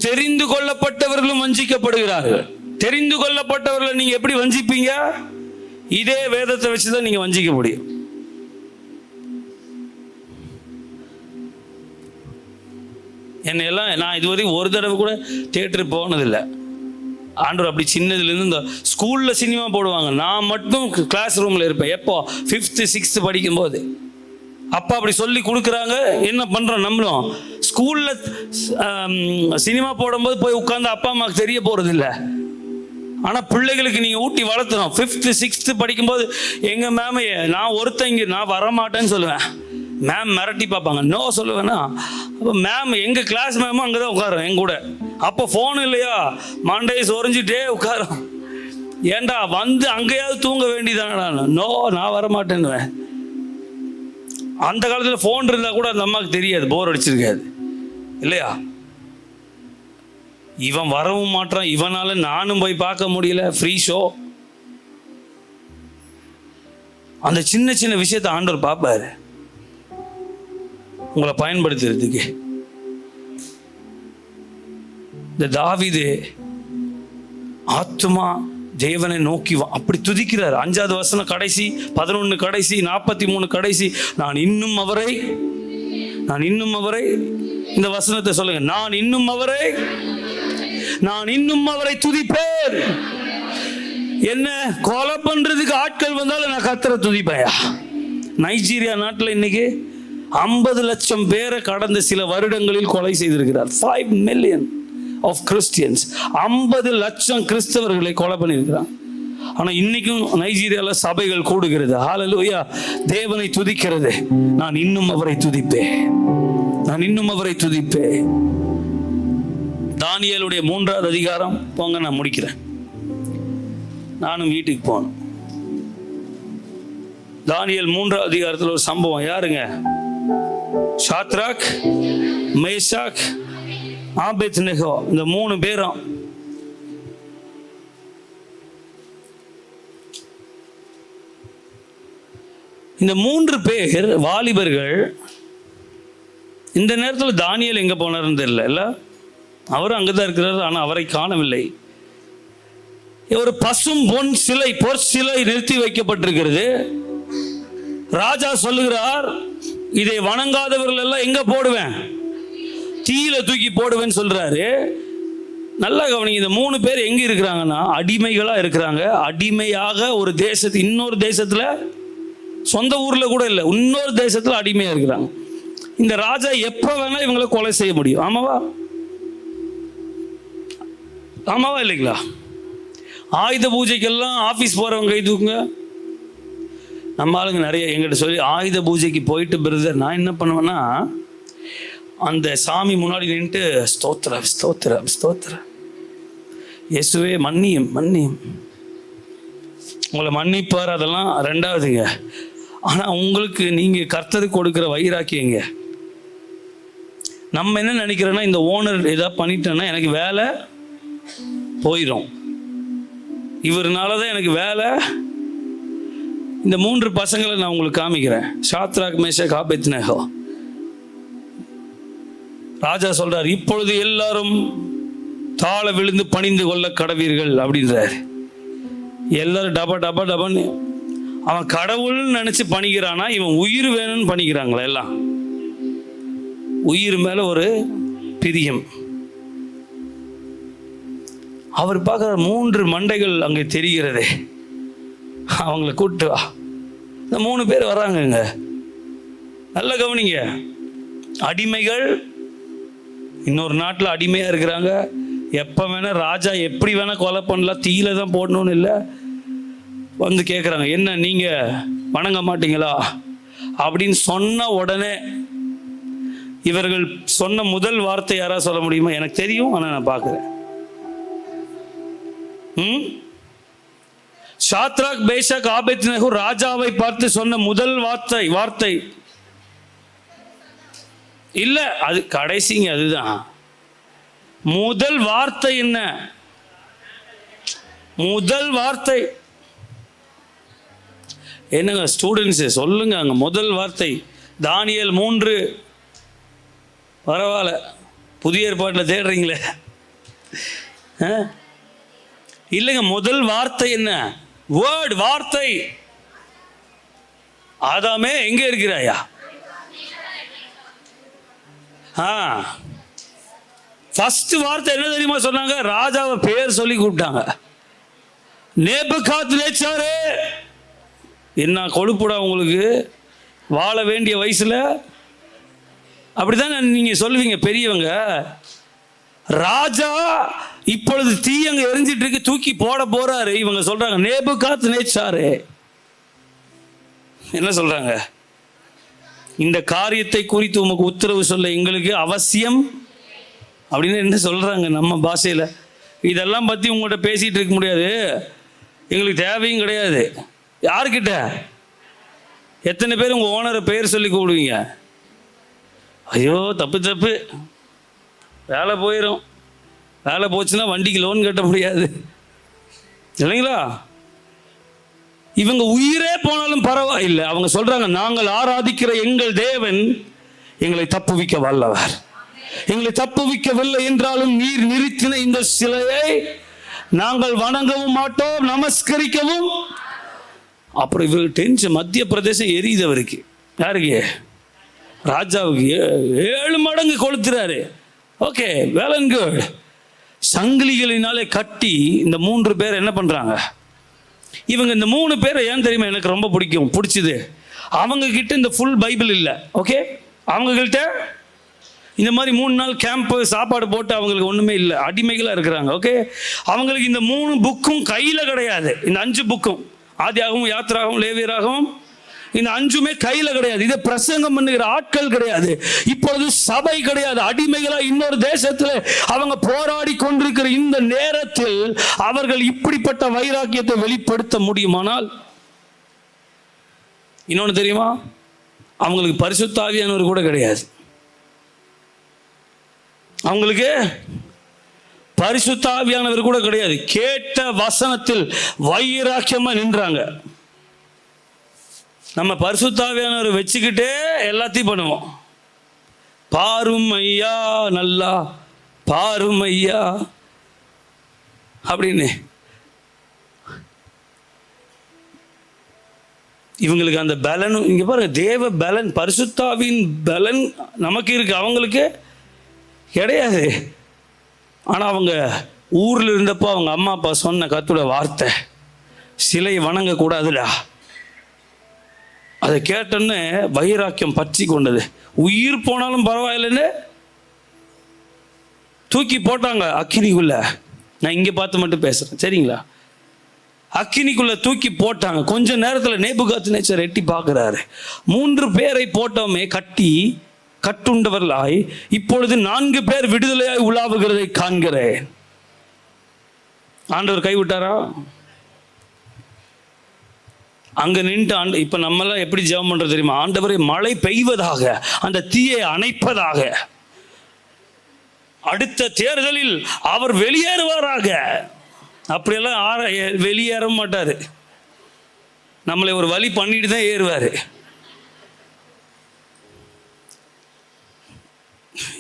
S1: தெரிந்து கொள்ளப்பட்டவர்களும் வஞ்சிக்கப்படுகிறார்கள். தெரிந்து கொள்ளப்பட்டவர்களை நீங்க எப்படி வஞ்சிப்பீங்க? இதே வேதத்தை வச்சுதான் நீங்க வஞ்சிக்க முடியும். என்னையெல்லாம் நான் இதுவரை ஒரு தடவை கூட தியேட்டருக்கு போனதில்லை. ஆண்டவர் அப்படி சின்னதுலேருந்து இந்த ஸ்கூலில் சினிமா போடுவாங்க, நான் மட்டும் கிளாஸ் ரூமில் இருப்பேன். எப்போ? 5th 6th படிக்கும்போது. அப்பா அப்படி சொல்லி கொடுக்குறாங்க, என்ன பண்ணுறோம் நம்மளும்? ஸ்கூலில் சினிமா போடும்போது போய் உட்காந்து அப்பா அம்மாவுக்கு தெரிய போகிறதில்ல. ஆனால் பிள்ளைகளுக்கு நீங்கள் ஊட்டி வளர்த்துறோம். 5th 6th படிக்கும்போது எங்கள் மேம நான் ஒருத்தங்க நான் வரமாட்டேன்னு சொல்லுவேன். மேம் மிரட்டி பார்ப்பாங்க, நோ சொல்லுவேன்னா. அப்போ மேம் எங்கள் கிளாஸ் மேமும் அங்கே தான் உட்காரோம் என் கூட. அப்போ ஃபோன் இல்லையா, மண்டையை சொரிஞ்சிட்டே உட்காரோம். ஏண்டா வந்து அங்கேயாவது தூங்க வேண்டியதானடா? நோ நான் வரமாட்டேன்னுவேன். அந்த காலத்தில் ஃபோன் இருந்தால் கூட அந்த அம்மாவுக்கு தெரியாது, போர் அடிச்சிருக்காது இல்லையா? இவன் வரவும் மாட்டான், இவனால நானும் போய் பார்க்க முடியல, ஃப்ரீ ஷோ. அந்த சின்ன சின்ன விஷயத்தை ஆண்டவர் பார்ப்பாரு உங்களை பயன்படுத்துறதுக்கு. இந்த தாவீது ஆத்துமா தேவனை நோக்கி அப்படி துதிக்கிறார். 5வது வசனம் கடைசி, 11 கடைசி, 43 கடைசி. நான் இன்னும் அவரை இந்த வசனத்தை சொல்லுங்க, நான் இன்னும் அவரை துதிப்பேன். என்ன கொலை பண்றதுக்கு ஆட்கள் வந்தாலும் நான் கர்த்தரை துதிப்பேன். நைஜீரியா நாட்டில் இன்னைக்கு 50 லட்சம் பேரை கடந்த சில வருடங்களில் கொலை செய்திருக்கிறார். 5 million of Christians. 50 லட்சம் கிறிஸ்தவர்களை கொலை பண்ணியிருக்கிறார். ஆனால் இன்னைக்கும் நைஜீரியாவில் சபைகள் கூடுகிறது. ஹல்லேலூயா, தேவனை துதிக்கிறது. நான் இன்னும் அவரை துதிப்பேன். தானியேலுடைய 3வது அதிகாரம் போங்க, நான் முடிக்கிறேன். நானும் வீட்டுக்கு போகணும். தானியேல் 3வது அதிகாரத்தில் ஒரு சம்பவம். யாருங்க? ஷாத்ராக், மேஷாக், ஆபேத்நேகோ, இந்த 3 பேரும். இந்த 3 பேர் வாலிபர்கள். இந்த நேரத்தில் தானியேல் எங்க போனார்னு தெரியல. அவரும் அங்கதான் இருக்கிறார், ஆனால் அவரை காணவில்லை. ஒரு பசும் பொன் சிலை, பொற்சிலை நிறுத்தி வைக்கப்பட்டிருக்கிறது. ராஜா சொல்லுகிறார், இதை வணங்காதவர்கள் எல்லாம் எங்க போடுவேன்? தீயில தூக்கி போடுவேன்னு சொல்றாரு. நல்லா கவனிங்க, இந்த 3 பேர் எங்க இருக்கிறாங்கன்னா அடிமைகளா இருக்கிறாங்க. அடிமையாக ஒரு இன்னொரு தேசத்துல, சொந்த ஊர்ல கூட இல்லை, இன்னொரு தேசத்துல அடிமையா இருக்கிறாங்க. இந்த ராஜா எப்ப வேணா இவங்களை கொலை செய்ய முடியும். ஆமாவா இல்லைங்களா? ஆயுத பூஜைக்கெல்லாம் ஆபீஸ் போறவங்க கை தூக்குங்க. நம்ம ஆளுங்க நிறைய எங்கிட்ட சொல்லி, ஆயுத பூஜைக்கு போயிட்டு பிரதர் நான் என்ன பண்ணுவேன்னா, அந்த சாமி முன்னாடி நின்றுட்டு ஸ்தோத்திரம் ஸ்தோத்திரம் ஸ்தோத்திரம், இயேசுவே மன்னியும் உங்களை மன்னிப்பார். அதெல்லாம் 2வதுங்க. ஆனால் உங்களுக்கு நீங்கள் கர்த்தருக்கு கொடுக்குற வைராக்கியங்க. நம்ம என்ன நினைக்கிறோன்னா, இந்த ஓனர் ஏதாவது பண்ணிட்டேன்னா எனக்கு வேலை போயிடும், இவருனால தான் எனக்கு வேலை. இந்த 3 பசங்களை நான் உங்களுக்கு காமிக்கிறேன். Shadrach, Meshach, Abednego. ராஜா சொல்றார், இப்பொழுது எல்லாரும் தாழ விழுந்து பணிந்து கொள்ள கடவீர்கள் அப்படின்றார். எல்லாரும் டபன்னு அவன் கடவுள்னு நினைச்சு பணிக்கிறானா, இவன் உயிர் வேணும்னு பணிக்கிறாங்களா? எல்லாம் உயிர் மேல ஒரு பிரியம். அவர் பார்க்குற 3 மண்டைகள் அங்கே தெரிகிறதே. அவங்கள கூப்பிட்டு வா. இந்த 3 பேர் வராங்கங்க. நல்ல கவனிங்க. அடிமைகள், இன்னொரு நாட்டில் அடிமையாக இருக்கிறாங்க. எப்போ வேணால் ராஜா எப்படி வேணால் கொலை பண்ணலாம், தீயில தான் போடணும்னு இல்லை. வந்து கேட்குறாங்க, என்ன நீங்கள் வணங்க மாட்டீங்களா அப்படின்னு சொன்ன உடனே இவர்கள் சொன்ன முதல் வார்த்தை யாராவது சொல்ல முடியுமா? எனக்கு தெரியும், ஆனால் நான் பார்க்குறேன். சாத்ராக் பேஷாக் ஆபேத்நேகோ ராஜாவை பார்த்து சொன்ன முதல் வார்த்தை இல்ல, அது கடைசிங்க. அதுதான் முதல் வார்த்தை. என்ன முதல் வார்த்தை? என்னங்க ஸ்டூடெண்ட்ஸ் சொல்லுங்க, அங்க முதல் வார்த்தை. தானியேல் 3. பரவாயில்ல, புதிய ஏற்பாட்டில் தேடுறீங்களே. இல்லைங்க, முதல் வார்த்தை என்ன? வேர்ட், வார்த்தை. ஆதாமே எங்க இருக்கிறாயா? ஃபர்ஸ்ட் வார்த்தை என்ன தெரியுமா சொன்னாங்க? ராஜாவை பேர் சொல்லி கூப்பிட்டாங்க. நேபுகாத்நேச்சாரே. என்ன கொழுப்புடா உங்களுக்கு, வாழ வேண்டிய வயசுல அப்படிதான் நீங்க சொல்லுவீங்க பெரியவங்க. ராஜா இப்பொழுது தீ அங்க எரிஞ்சிட்டு இருக்கு, தூக்கி போட போறாரு. இவங்க சொல்றாங்க நேபுகாத்நேச்சாரே. என்ன சொல்றாங்க? இந்த காரியத்தை குறித்து உமக்கு உத்தரவு சொல்ல எங்களுக்கு அவசியம் அப்படின்னு என்ன சொல்றாங்க நம்ம பாஷையில். இதெல்லாம் பற்றி உங்கள்கிட்ட பேசிகிட்டு இருக்க முடியாது, எங்களுக்கு தேவையும் கிடையாது. யாருக்கிட்ட? எத்தனை பேர் உங்கள் ஓனரை பெயர் சொல்லி கூப்பிடுவீங்க? ஐயோ தப்பு, வேலை போயிடும். வேலை போச்சுன்னா வண்டிக்கு லோன் கட்ட முடியாது இல்லைங்களா? இவங்க உயிரே போனாலும் பரவாயில்லை. அவங்க சொல்றாங்க, நாங்கள் ஆராதிக்கிற எங்கள் தேவன் எங்களை தப்புவிக்க வல்லவர். எங்களை தப்புவிக்கவில்லை என்றாலும் நீர் நிறுத்தின இந்த சிலையை நாங்கள் வணங்கவும் மாட்டோம், நமஸ்கரிக்கவும். அப்புறம் இவருக்கு டென்ஷன். மத்திய பிரதேசம் எரியுது அவருக்கு. யாருக்கு? ராஜாவுக்கு 7 மடங்கு கொளுத்துறாரு. Okay, well and good. சங்கிலிகளினாலே கட்டி இந்த 3 பேர் என்ன பண்றாங்க? இவங்க இந்த 3 பேரை ஏன் தெரியுமா எனக்கு ரொம்ப பிடிச்சது? அவங்க கிட்ட இந்த ஃபுல் பைபிள் இல்லை. ஓகே, அவங்க கிட்ட இந்த மாதிரி 3 நாள் கேம்ப் சாப்பாடு போட்டு அவங்களுக்கு ஒண்ணுமே இல்லை, அடிமைகளாக இருக்கிறாங்க. ஓகே, அவங்களுக்கு இந்த 3 புக்கும் கையில கிடையாது. இந்த 5 புக்கும், ஆதியாகவும், யாத்திராகவும், லேவியராகவும், இந்த 5மே கையில கிடையாது. இதை பிரசங்கம் பண்ணுகிற ஆட்கள் கிடையாது. இப்பொழுது சபை கிடையாது. அடிமைகளா இன்னொரு தேசத்துல அவங்க போராடி கொண்டிருக்கிற இந்த நேரத்தில் அவர்கள் இப்படிப்பட்ட வைராக்கியத்தை வெளிப்படுத்த முடியுமானால், இன்னொன்னு தெரியுமா? அவங்களுக்கு பரிசுத்த ஆவியானவர் கூட கிடையாது. அவங்களுக்கு பரிசுத்த ஆவியானவர் கூட கிடையாது. கேட்ட வசனத்தில் வைராக்கியமா நின்றாங்க. நம்ம பரிசுத்த ஆவியானவரை வச்சுக்கிட்டே எல்லாத்தையும் பண்ணுவோம். பாரும் ஐயா, நல்லா பாரும் ஐயா அப்படின்னு. இவங்களுக்கு அந்த பலன், இங்க பாருங்க, தேவ பலன், பரிசுத்தாவின் பலன் நமக்கு இருக்கு, அவங்களுக்கு கிடையாது. ஆனா அவங்க ஊர்ல இருந்தப்போ அவங்க அம்மா அப்பா சொன்ன கர்த்தருடைய வார்த்தை, சிலை வணங்க கூடாதுடா, அதை கேட்டோன்னு வைராக்கியம் பற்றி கொண்டது. உயிர் போனாலும் பரவாயில்லைன்னு தூக்கி போட்டாங்க அக்கினிக்குள்ள. நான் இங்கே பார்த்து மட்டும் பேசுகிறேன், சரிங்களா? அக்கினிக்குள்ள தூக்கி போட்டாங்க. கொஞ்ச நேரத்தில் நேபுகாத்நேச்சர் எட்டி பார்க்குறாரு. 3 பேரை போட்டோமே கட்டுண்டவர்களாய், இப்பொழுது 4 பேர் விடுதலையாய் உலாவுகிறதை காண்கிறேன். ஆண்டவர் கைவிட்டாரா? அங்க நின்று இப்ப நம்மளாம் எப்படி ஜெபம் பண்றது தெரியுமா? ஆண்டவரே மழை பெய்வதாக, அந்த தீயை அணைப்பதாக, அடுத்த தேர்தலில் அவர் வெளியேறுவாராக. அப்படியெல்லாம் வெளியேற மாட்டாரு, நம்மளை ஒரு வழி பண்ணிட்டு தான் ஏறுவாரு.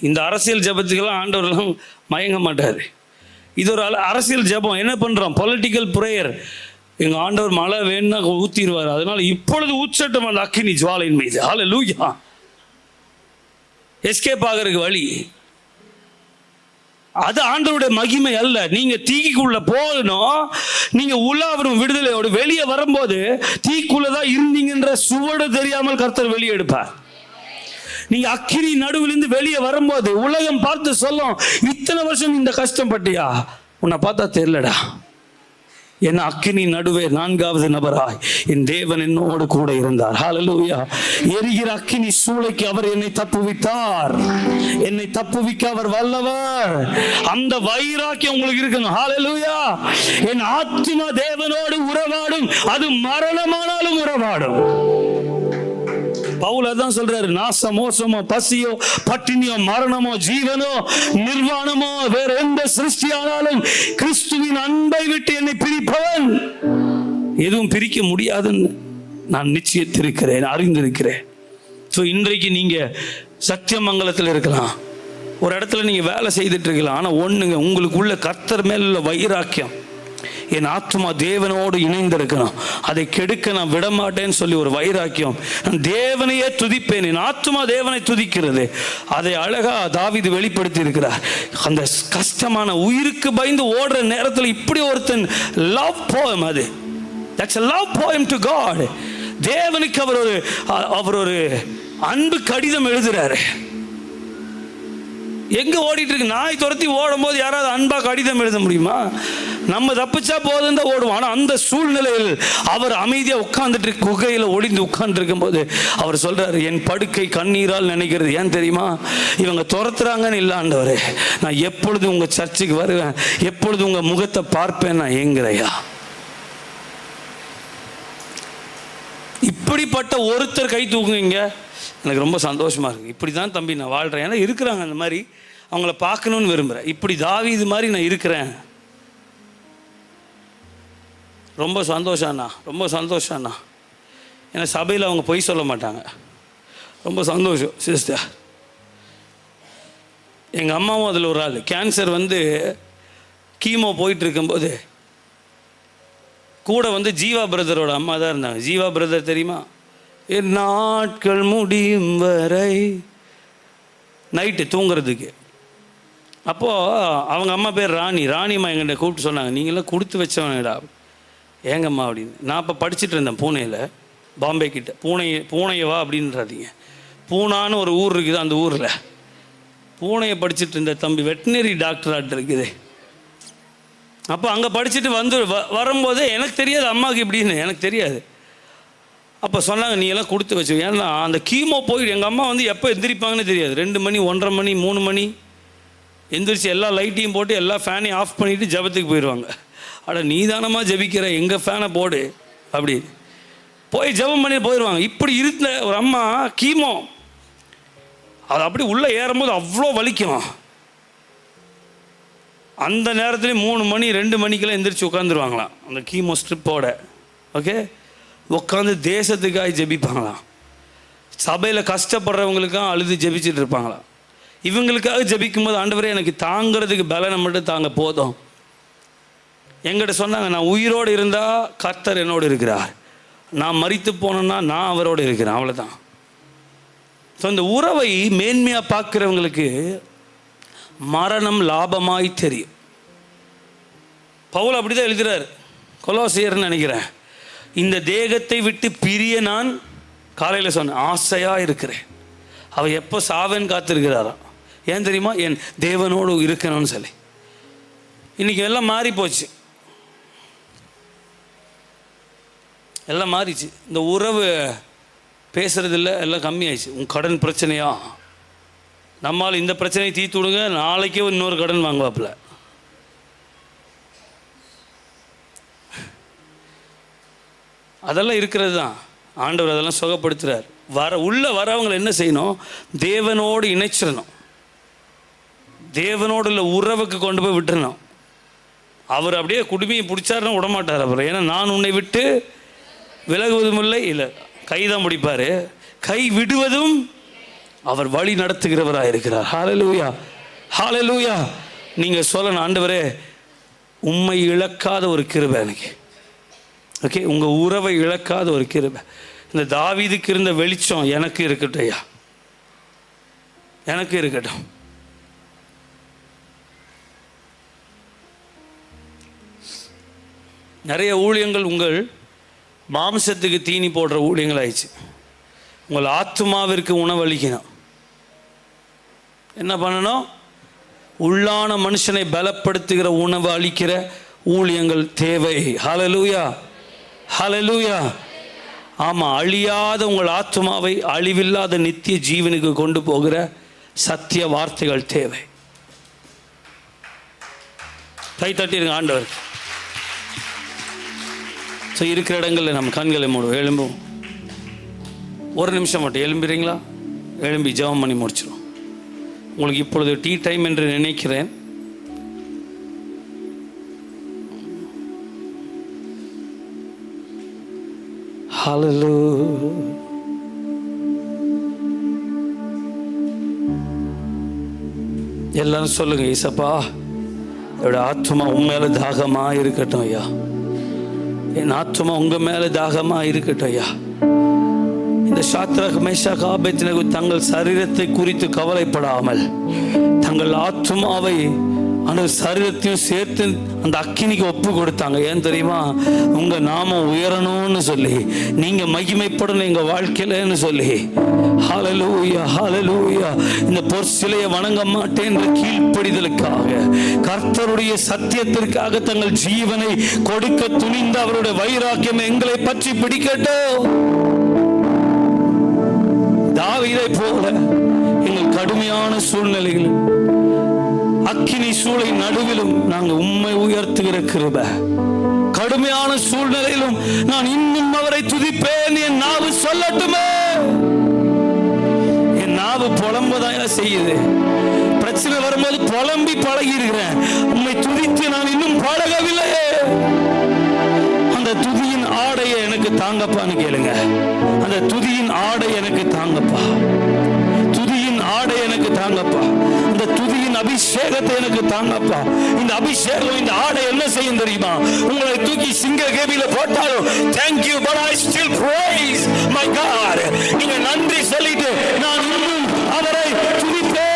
S1: இந்த அரசியல் ஜபத்துக்கெல்லாம் ஆண்டவரெல்லாம் மயங்க மாட்டாரு. இது ஒரு அரசியல் ஜபம். என்ன பண்றோம்? Political prayer. எங்க ஆண்டவர் மழை வேணும்னா ஊத்திடுவார், அதனால இப்பொழுது ஊற்றட்டும் அந்த அக்கினி ஜுவாலையின் மீது. ஹல்லேலூயா. எஸ்கேப் ஆகிறதுக்கு வழி. அது ஆண்டவருடைய மகிமை அல்ல. நீங்க தீக்குள்ள போகணும், நீங்க உலாவரும் விடுதலையோடு வெளியே வரும்போது தீக்குள்ளதான் இருந்தீங்கன்ற சுவடு தெரியாமல் கர்த்தர் வெளியே எடுப்பார். நீங்க அக்கினி நடுவிலிருந்து வெளியே வரும்போது உலகம் பார்த்து சொல்லும், இத்தனை வருஷம் இந்த கஷ்டப்பட்டியா, உன்னை பார்த்தா தெரியலடா. என் அக்கினி நடுவே நான்காவது நபராய் என் தேவன் என்னோடு கூட இருந்தார். ஹல்லேலூயா. எரிகிற அக்கினி சூளைக்கு அவர் என்னை தப்புவித்தார். என்னை தப்புவிக்க அவர் வல்லவர். அந்த வைராக்கியம் உங்களுக்கு இருக்கணும். ஹல்லேலூயா. என் ஆத்துமா தேவனோடு உறவாடும், அது மரணமானாலும் உறவாடும். பவுல் அதான் சொல்றாரு, நாச மோசமோ பசியோ பட்டினியோ மரணமோ ஜீவனோ நிர்வாணமோ வேற எந்த சிருஷ்டியானாலும் கிறிஸ்துவின் அன்பை விட்டு என்னை பிரிப்பவன் எதுவும் பிரிக்க முடியாதுன்னு நான் நிச்சயித்திருக்கிறேன், அறிந்திருக்கிறேன். ஸோ இன்றைக்கு நீங்க சத்தியமங்கலத்தில் இருக்கலாம், ஒரு இடத்துல நீங்க வேலை செய்துட்டு இருக்கலாம். ஆனா ஒண்ணுங்க, உங்களுக்குள்ள கர்த்தர் மேல உள்ள வைராக்கியம், என் ஆத்மா தேவனோடு இணைந்திருக்கணும், அதை கெடுக்க நான் விடமாட்டேன்னு சொல்லி ஒரு வைராக்கியம். நான் தேவனையே துதிப்பேன், என் ஆத்மா தேவனை துதிக்கிறது. அதை அழகா தாவீது வெளிப்படுத்தி இருக்கிறார். அந்த கஷ்டமான உயிருக்கு பயந்து ஓடுற நேரத்தில் இப்படி ஒருத்தன் லவ் போயம், அது that's a love poem to God. தேவனுக்கு அவர் ஒரு அன்பு கடிதம் எழுதுறாரு. எங்க ஓடிட்டு இருக்கு? நாய் துரத்தி ஓடும் போது யாராவது அன்பா கடிதம் எழுத முடியுமா? நம்ம தப்பிச்சா போதும் தான் ஓடுவோம். ஆனா அந்த சூழ்நிலையில் அவர் அமைதியா உட்கார்ந்துட்டு குகையில ஒளிந்து உட்கார்ந்து இருக்கும் போது அவர் சொல்றாரு, என் படுக்கை கண்ணீரால் நினைக்கிறது. ஏன் தெரியுமா? இவங்க துரத்துறாங்கன்னு இல்ல ஆண்டவரே, நான் எப்பொழுது உங்க சர்ச்சுக்கு வருவேன், எப்பொழுது உங்க முகத்தை பார்ப்பேன் நான் ஏங்குறையா. இப்படிப்பட்ட ஒருத்தர் கை தூக்குங்க, எனக்கு ரொம்ப சந்தோஷமா இருக்கு. இப்படி தான் தம்பி நான் வாழ்றேன். ஏன்னா இருக்கிறாங்க அந்த மாதிரி, அவங்கள பார்க்கணும்னு விரும்புகிறேன். இப்படி தாவீது மாதிரி நான் இருக்கிறேன். ரொம்ப சந்தோஷம் அண்ணா, ரொம்ப சந்தோஷம் அண்ணா. ஏன்னா சபையில் அவங்க பொய் சொல்ல மாட்டாங்க. ரொம்ப சந்தோஷம் சிஸ்டர். எங்கள் அம்மாவும் அதில் ஒரு ஆள். கேன்சர் வந்து கீமோ போயிட்டு இருக்கும்போது கூட வந்து ஜீவா பிரதரோட அம்மா தான் இருந்தாங்க. ஜீவா பிரதர் தெரியுமா? என் நாட்கள் முடியும் வரை நைட்டு தூங்குறதுக்கு. அப்போது அவங்க அம்மா பேர் ராணிம்மா எங்கிட்ட கூப்பிட்டு சொன்னாங்க, நீங்களாம் கொடுத்து வச்சவனடா. ஏங்கம்மா அப்படின்னு. நான் இப்போ படிச்சுட்டு இருந்தேன் பூனேயில், பாம்பே கிட்ட. பூனையவா அப்படின்றாதீங்க, பூனான்னு ஒரு ஊர் இருக்குது, அந்த ஊரில் பூனையை படிச்சுட்டு இருந்த தம்பி வெட்டினரி டாக்டராகிட்டு இருக்குது. அப்போ அங்கே படிச்சுட்டு வரும்போதே எனக்கு தெரியாது அம்மாவுக்கு இப்படின்னு, எனக்கு தெரியாது. அப்போ சொன்னாங்க, நீ எல்லாம் கொடுத்து வச்சு. ஏன்னா அந்த கீமோ போயிட்டு எங்கள் அம்மா வந்து எப்போ எந்திரிப்பாங்கன்னு தெரியாது. 2 மணி 1:30 மணி 3 மணி எந்திரிச்சு எல்லா லைட்டையும் போட்டு எல்லா ஃபேனையும் ஆஃப் பண்ணிவிட்டு ஜபத்துக்கு போயிடுவாங்க. அட நீ தானம்மா ஜபிக்கிற, எங்கள் ஃபேனை போடு அப்படி போய் ஜபம் பண்ணி போயிடுவாங்க. இப்படி இருந்த ஒரு அம்மா கீமோ, அது அப்படி உள்ளே ஏறும்போது அவ்வளோ வலிக்கும். அந்த நேரத்துலேயே 3 மணி 2 மணிக்கெல்லாம் எந்திரிச்சு உட்காந்துருவாங்களாம் அந்த கீமோ ஸ்ட்ரிப்போட. ஓகே, உட்காந்து தேசத்துக்காக ஜெபிப்பாங்களாம். சபையில் கஷ்டப்படுறவங்களுக்காக அழுது ஜெபிச்சுட்டு இருப்பாங்களாம். இவங்களுக்காக ஜெபிக்கும் போது, ஆண்டவரே எனக்கு தாங்கிறதுக்கு பலனை மட்டும் தாங்க போதும். எங்கிட்ட சொன்னாங்க, நான் உயிரோடு இருந்தால் கர்த்தர் என்னோடு இருக்கிறார், நான் மரித்து போனேன்னா நான் அவரோடு இருக்கிறேன், அவ்வளோதான். ஸோ இந்த உறவை மேன்மையாக பார்க்குறவங்களுக்கு மரணம் லாபமாய் தெரியும். பவுல் அப்படி தான் எழுதுகிறார் கொலோசியர்னு நினைக்கிறேன். இந்த தேகத்தை விட்டு பிரிய நான் காலையில் சொன்னேன் ஆசையாக இருக்கிறேன். அவள் எப்போ சாவேன்னு காத்திருக்கிறாரா? ஏன் தெரியுமா? என் தேவனோடு இருக்கணும்னு சொல்லி. இன்றைக்கி எல்லாம் மாறி போச்சு, எல்லாம் மாறிச்சு. இந்த உறவு பேசுறதில்ல, எல்லாம் கம்மியாயிடுச்சு. உன் கடன் பிரச்சனையா, நம்மால் இந்த பிரச்சனையை தீர்த்து விடுங்க, நாளைக்கே இன்னொரு கடன் வாங்குவாப்புல. அதெல்லாம் இருக்கிறது தான். ஆண்டவர் அதெல்லாம் சுகப்படுத்துகிறார். உள்ள வரவங்களை என்ன செய்யணும்? தேவனோடு இணைச்சிடணும், தேவனோடு உள்ள உறவுக்கு கொண்டு போய் விட்டுறணும். அவர் அப்படியே குடுமையை பிடிச்சாருன்னா விடமாட்டார் அவர். ஏன்னா நான் உன்னை விட்டு விலகுவதும் இல்லை, கைதான் பிடிப்பார், கை விடுவதும் அவர் வழி நடத்துகிறவராக இருக்கிறார். ஹல்லேலூயா, ஹல்லேலூயா. நீங்கள் சொல்லணும், ஆண்டவரே உம்மை இழக்காத ஒரு கிருபை எனக்கு. ஓகே, உங்கள் உறவை இழக்காத ஒரு கிருபை. இந்த தாவீதுக்கு இருந்த வெளிச்சம் எனக்கு இருக்கட்டும் ஐயா, எனக்கு இருக்கட்டும். நிறைய ஊழியங்கள் உங்கள் மாம்சத்துக்கு தீனி போடுற ஊழியங்கள் ஆயிடுச்சு. உங்கள் ஆத்மாவிற்கு உணவளிக்கணும். என்ன பண்ணணும்? உள்ளான மனுஷனை பலப்படுத்துகிற உணவு அளிக்கிற ஊழியங்கள் தேவை. ஹல்லேலூயா, ஹல்லேலூயா. ஆமாம், அழியாத உங்கள் ஆத்மாவை அழிவில்லாத நித்திய ஜீவனுக்கு கொண்டு போகிற சத்திய வார்த்தைகள் தேவை. கை தட்டிருங்க ஆண்டவர். ஸோ இருக்கிற இடங்களில் நம்ம கண்களை மூடுவோம். எழும்பும். ஒரு நிமிஷம் மட்டும் எழும்புறீங்களா? எழும்பி ஜெபம் பண்ணி முடிச்சிடும். உங்களுக்கு இப்பொழுது டீ டைம் என்று நினைக்கிறேன். ஹல்லேலூயா. எல்லாரும் சொல்லுங்க, ஏசப்பா என்னோட ஆத்மா உன் மேல தாகமா இருக்கட்டும் ஐயா. என் ஆத்மா உங்க மேல தாகமா இருக்கட்டும் ஐயா. இந்த சாத்ராக் மேஷாக் ஆபேத்நேகோ தங்கள் சரீரத்தை குறித்து கவலைப்படாமல் தங்கள் ஆத்மாவை அந்த சரீரத்தையும் சேர்த்து அந்த அக்கினிக்கு ஒப்பு கொடுத்தாங்க. ஏன் தெரியுமா? உங்க நாமம் உயரணும்னு சொல்லி, நீங்க மகிமைப்படணும் எங்க வாழ்க்கையிலன்னு சொல்லி. ஹல்லேலூயா, ஹல்லேலூயா. இந்த பொற்சிலையை வணங்க மாட்டேன் என்ற கீழ்ப்படிதலுக்காக, கர்த்தருடைய சத்தியத்திற்காக தங்கள் ஜீவனை கொடுக்க துணிந்த அவருடைய வைராக்கியம் எங்களை பற்றி பிடிக்கட்டும். தாவீதை போல எங்கள் கடுமையான சூழ்நிலைகள், அக்கினி சூளை நடுவிலும் நாங்கள் உம்மை உயர்த்துகிற கிருபை. கடுமையான சூழ்நிலையிலும் நான் இன்னும் அவரை துதிப்பேன் என் நாவு சொல்லட்டுமே. என் நாவு புலம்பதான் செய்யுது. பிரச்சனை வரும்போது புலம்பி பழகி இருக்கிறேன். உம்மை துதித்து நான் இன்னும் பழகவில்லையே. அந்த துதியின் ஆடையை எனக்கு தாங்கப்பான்னு கேளுங்க. அந்த துதியின் ஆடை எனக்கு தாங்கப்பா. துதியின் ஆடை எனக்கு தாங்கப்பா. அந்த துதியின் அபிஷேகத்தை எனக்கு தாங்கப்பா. இந்த அபிஷேகம், இந்த ஆடை என்ன செய்யும் தெரியுமா? உங்களை தூக்கி சிங்க கேபில போட்டாலும் thank you but I still praise my God. நீங்க நன்றி சொல்லிட்டு நான் இன்னும் அவரை துதிப்பேன்.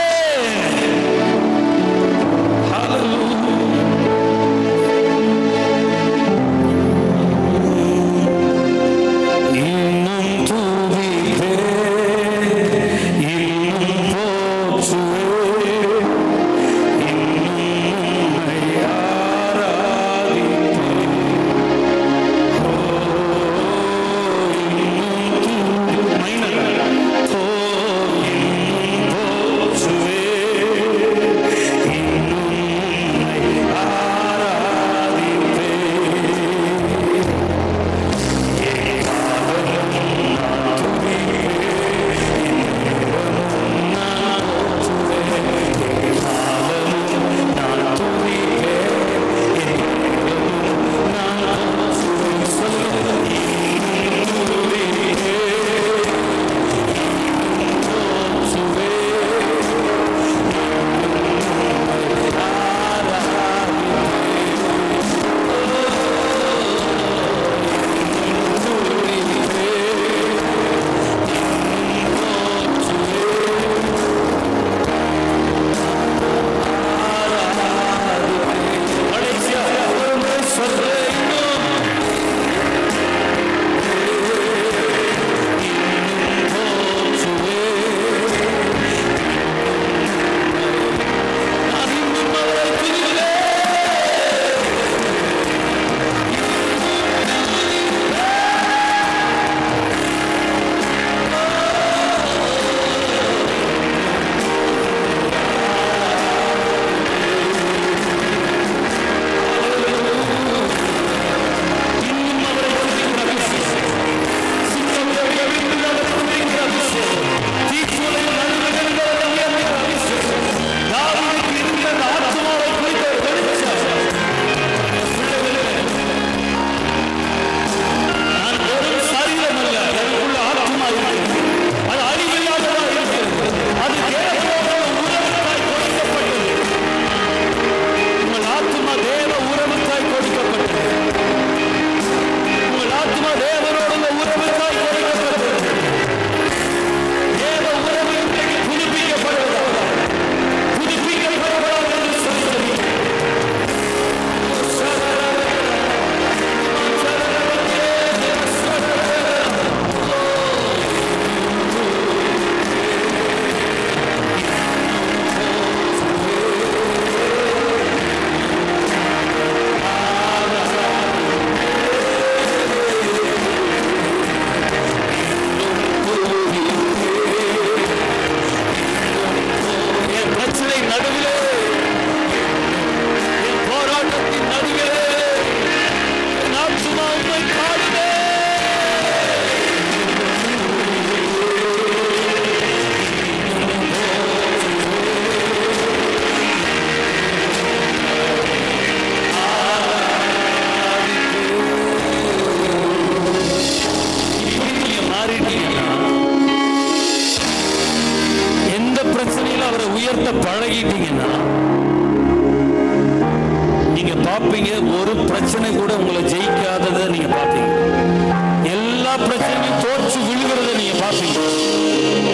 S1: நீங்க பார்ப்பீங்க, ஒரு பிரச்சனை கூட உங்களை ஜெயிக்காததை நீங்க பார்ப்பீங்க. எல்லா பிரச்சனையும் தோற்று விழுகிறத நீங்க பார்ப்பீங்க.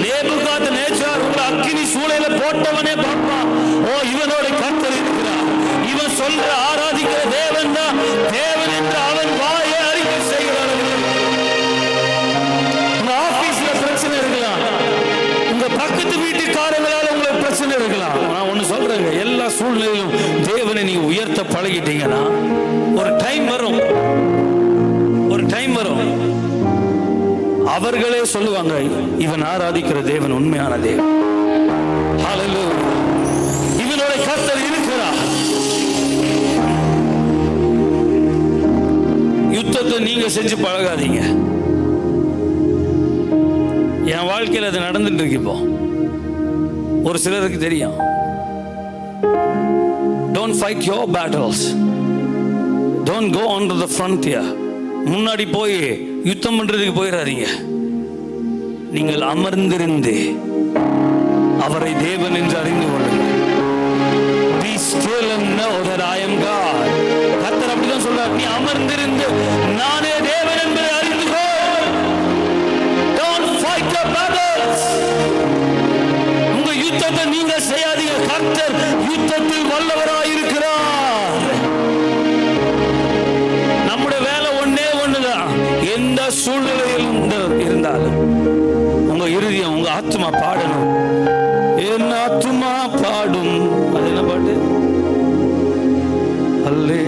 S1: நேபுகாத்நேச்சார் உங்களை அக்கினி சூளையில போட்டவனே பார்ப்பான். ஓ, இவனோட கர்த்தர் இருக்கிறார், இவன் சொல்ற ஆராதிக்கிற தேவன் தான் தேவன் என்று அவன் வாயை அறிக்கை செய்கிறார். உங்க ஆபீஸ்ல பிரச்சனை இருக்கலாம், உங்க பக்கத்து வீட்டுக்காரங்களால உங்களுக்கு பிரச்சனை இருக்கலாம். நான் ஒண்ணு சொல்றேங்க, எல்லா சூழ்நிலையிலும் தேவனை நீங்க உயர்த்த பழகிட்டீங்கன்னா ஒரு டைம் வரும், அவர்களே சொல்லுவாங்க, இவன் ஆராதிக்கிற தேவன் உண்மையான தேவன், ஹல்லேலூயா, இவனோட கர்த்தர் இருக்கிறார். யுத்தத்தை நீங்க செஞ்சு பழகாதீங்க. என் வாழ்க்கையில் அது நடந்துட்டு இருக்கு. இப்போ ஒரு சிலருக்கு தெரியும், don't fight your battles, don't go on to the frontier. முன்னாடி போய் யுத்தம் பண்றதுக்கு போயிடாதீங்க. நீங்கள் அமர்ந்திருந்து அவரை தேவன் என்று அறிந்து கொள்ளுங்கள். Be still and know that I am God. கர்த்தர் அப்படிதான் சொல்றார், நீ அமர்ந்திருந்து நானே தேவன் என்பதை அறிந்து கொள். Don't fight your battles. உங்க யுத்தத்தை நீங்க செய்யாதீங்க, கர்த்தர் யுத்தத்தில் வல்லவராய் இருக்கிறார். நம்முடைய வேலை ஒண்ணே ஒண்ணுதான், எந்த சூழ்நிலையில் இருந்தாலும் உங்க இருதயம், உங்க ஆத்மா பாடணும். என் ஆத்மா பாடும். அது என்ன பாட்டு? அல்லே.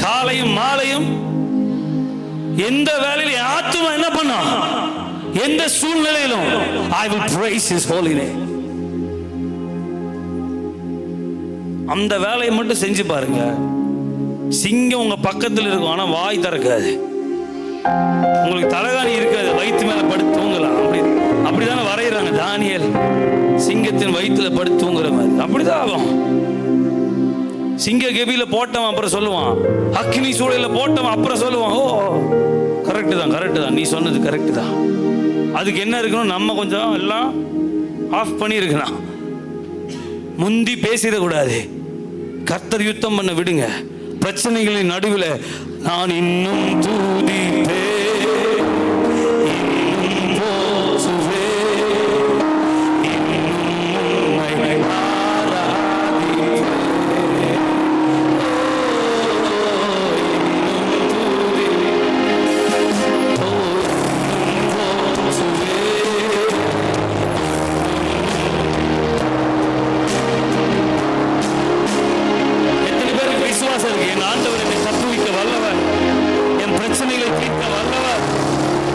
S1: காலையும் மாலையும் எந்த வேலையிலும் என் ஆத்மா என்ன பண்ணும்? எந்த சூழ்நிலையிலும் I will praise his holy name. அந்த வேலையை மட்டும் செஞ்சு பாருங்க. சிங்கம் உங்க பக்கத்தில் இருக்கும், ஆனா வாய் திறக்காது. உங்களுக்கு தலகாணி இருக்காது, வயிற்று மேல படுத்து தூங்கலாம். அப்படிதானே வரைகிறாங்க தானியேல், சிங்கத்தின் வயிற்றுல படுத்து தூங்குற மாதிரி. அப்படிதான் ஆகும். சிங்க கெபியில போட்டவன் அப்புறம் சொல்லுவான், அக்னி சூளையில போட்டவன் அப்புறம் சொல்லுவான், ஓ கரெக்டு தான், நீ சொன்னது கரெக்டு தான். அதுக்கு என்ன இருக்கணும், நம்ம கொஞ்சம் எல்லாம் ஆஃப் பண்ணியிருக்கலாம், முந்தி பேசிடக்கூடாது. கர்த்தர் யுத்தம் பண்ண விடுங்க. பிரச்சனைகளின் நடுவில் நான் இன்னும் தூதிப்பே, இன்னும் போற்றுவே, இன்னும் உம்மை ஆராதிப்பே. என் ஆண்டவர் என்னை தப்புவிக்க வல்லவர், என் பிரச்சனைகளை தீர்க்க வல்லவர்.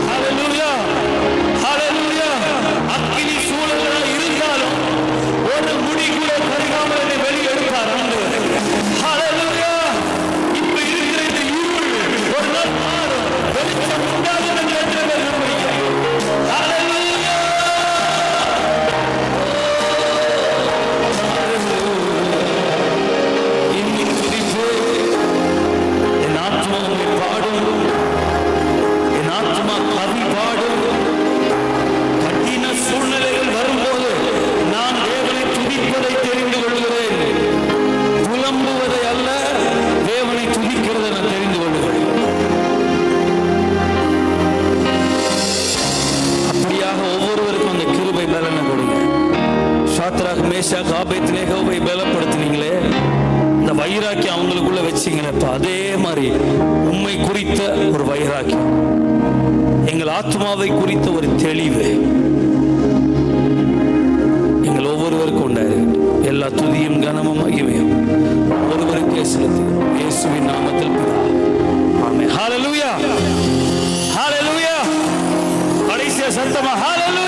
S1: ஹல்லேலூயா, ஹல்லேலூயா. அக்கினி சூழல்களா இருந்தாலும் ஒரு முடி கூட கருகாமல் என்னை வெளியே எடுப்பார் ஆண்டவர். ஹல்லேலூயா. இப்ப இருக்கிற இந்த இருள் ஒரு நாள் மாறும், வெளிச்சம் உண்டாகும் என்று எத்தனை பேர் நம்புறீங்க? ஹல்லேலூயா. என் ஆத்மா பாடும், என் ஆத்மா கவி பாடும். கடின சூழ்நிலைகள் வரும்போது நான் தேவனை துதிப்பதை தெரிந்து கொள்கிறேன். புலம்புவதை அல்ல, தேவனை துதிக்கிறதை நான் தெரிந்து கொள்கிறேன். அப்படியாக ஒவ்வொருவருக்கும் அந்த கிருபை பலனை கொடுங்க. சாத்ராக், மேஷாக், ஆபேத்நேகோவை பலப்படுத்தினீங்களே, இந்த வைராக்கியம் அவங்களுக்குள்ள வச்சிங்களப்பா, அதே மாதிரி உம்மை குறித்த ஒரு வைராக்கியம், எங்கள் ஆத்மாவை குறித்த ஒரு தெளிவு எங்கள் ஒவ்வொருவருக்கும் உண்டாயிருக்கு. எல்லா துதியும் கனமும் மகிமையும் ஒருவருக்கே செலுத்துகிறோம், இயேசுவின் நாமத்தில் பிதாவே, ஆமென். ஹல்லேலூயா, ஹல்லேலூயா. கடைசியா சத்தமா ஹல்லேலூயா.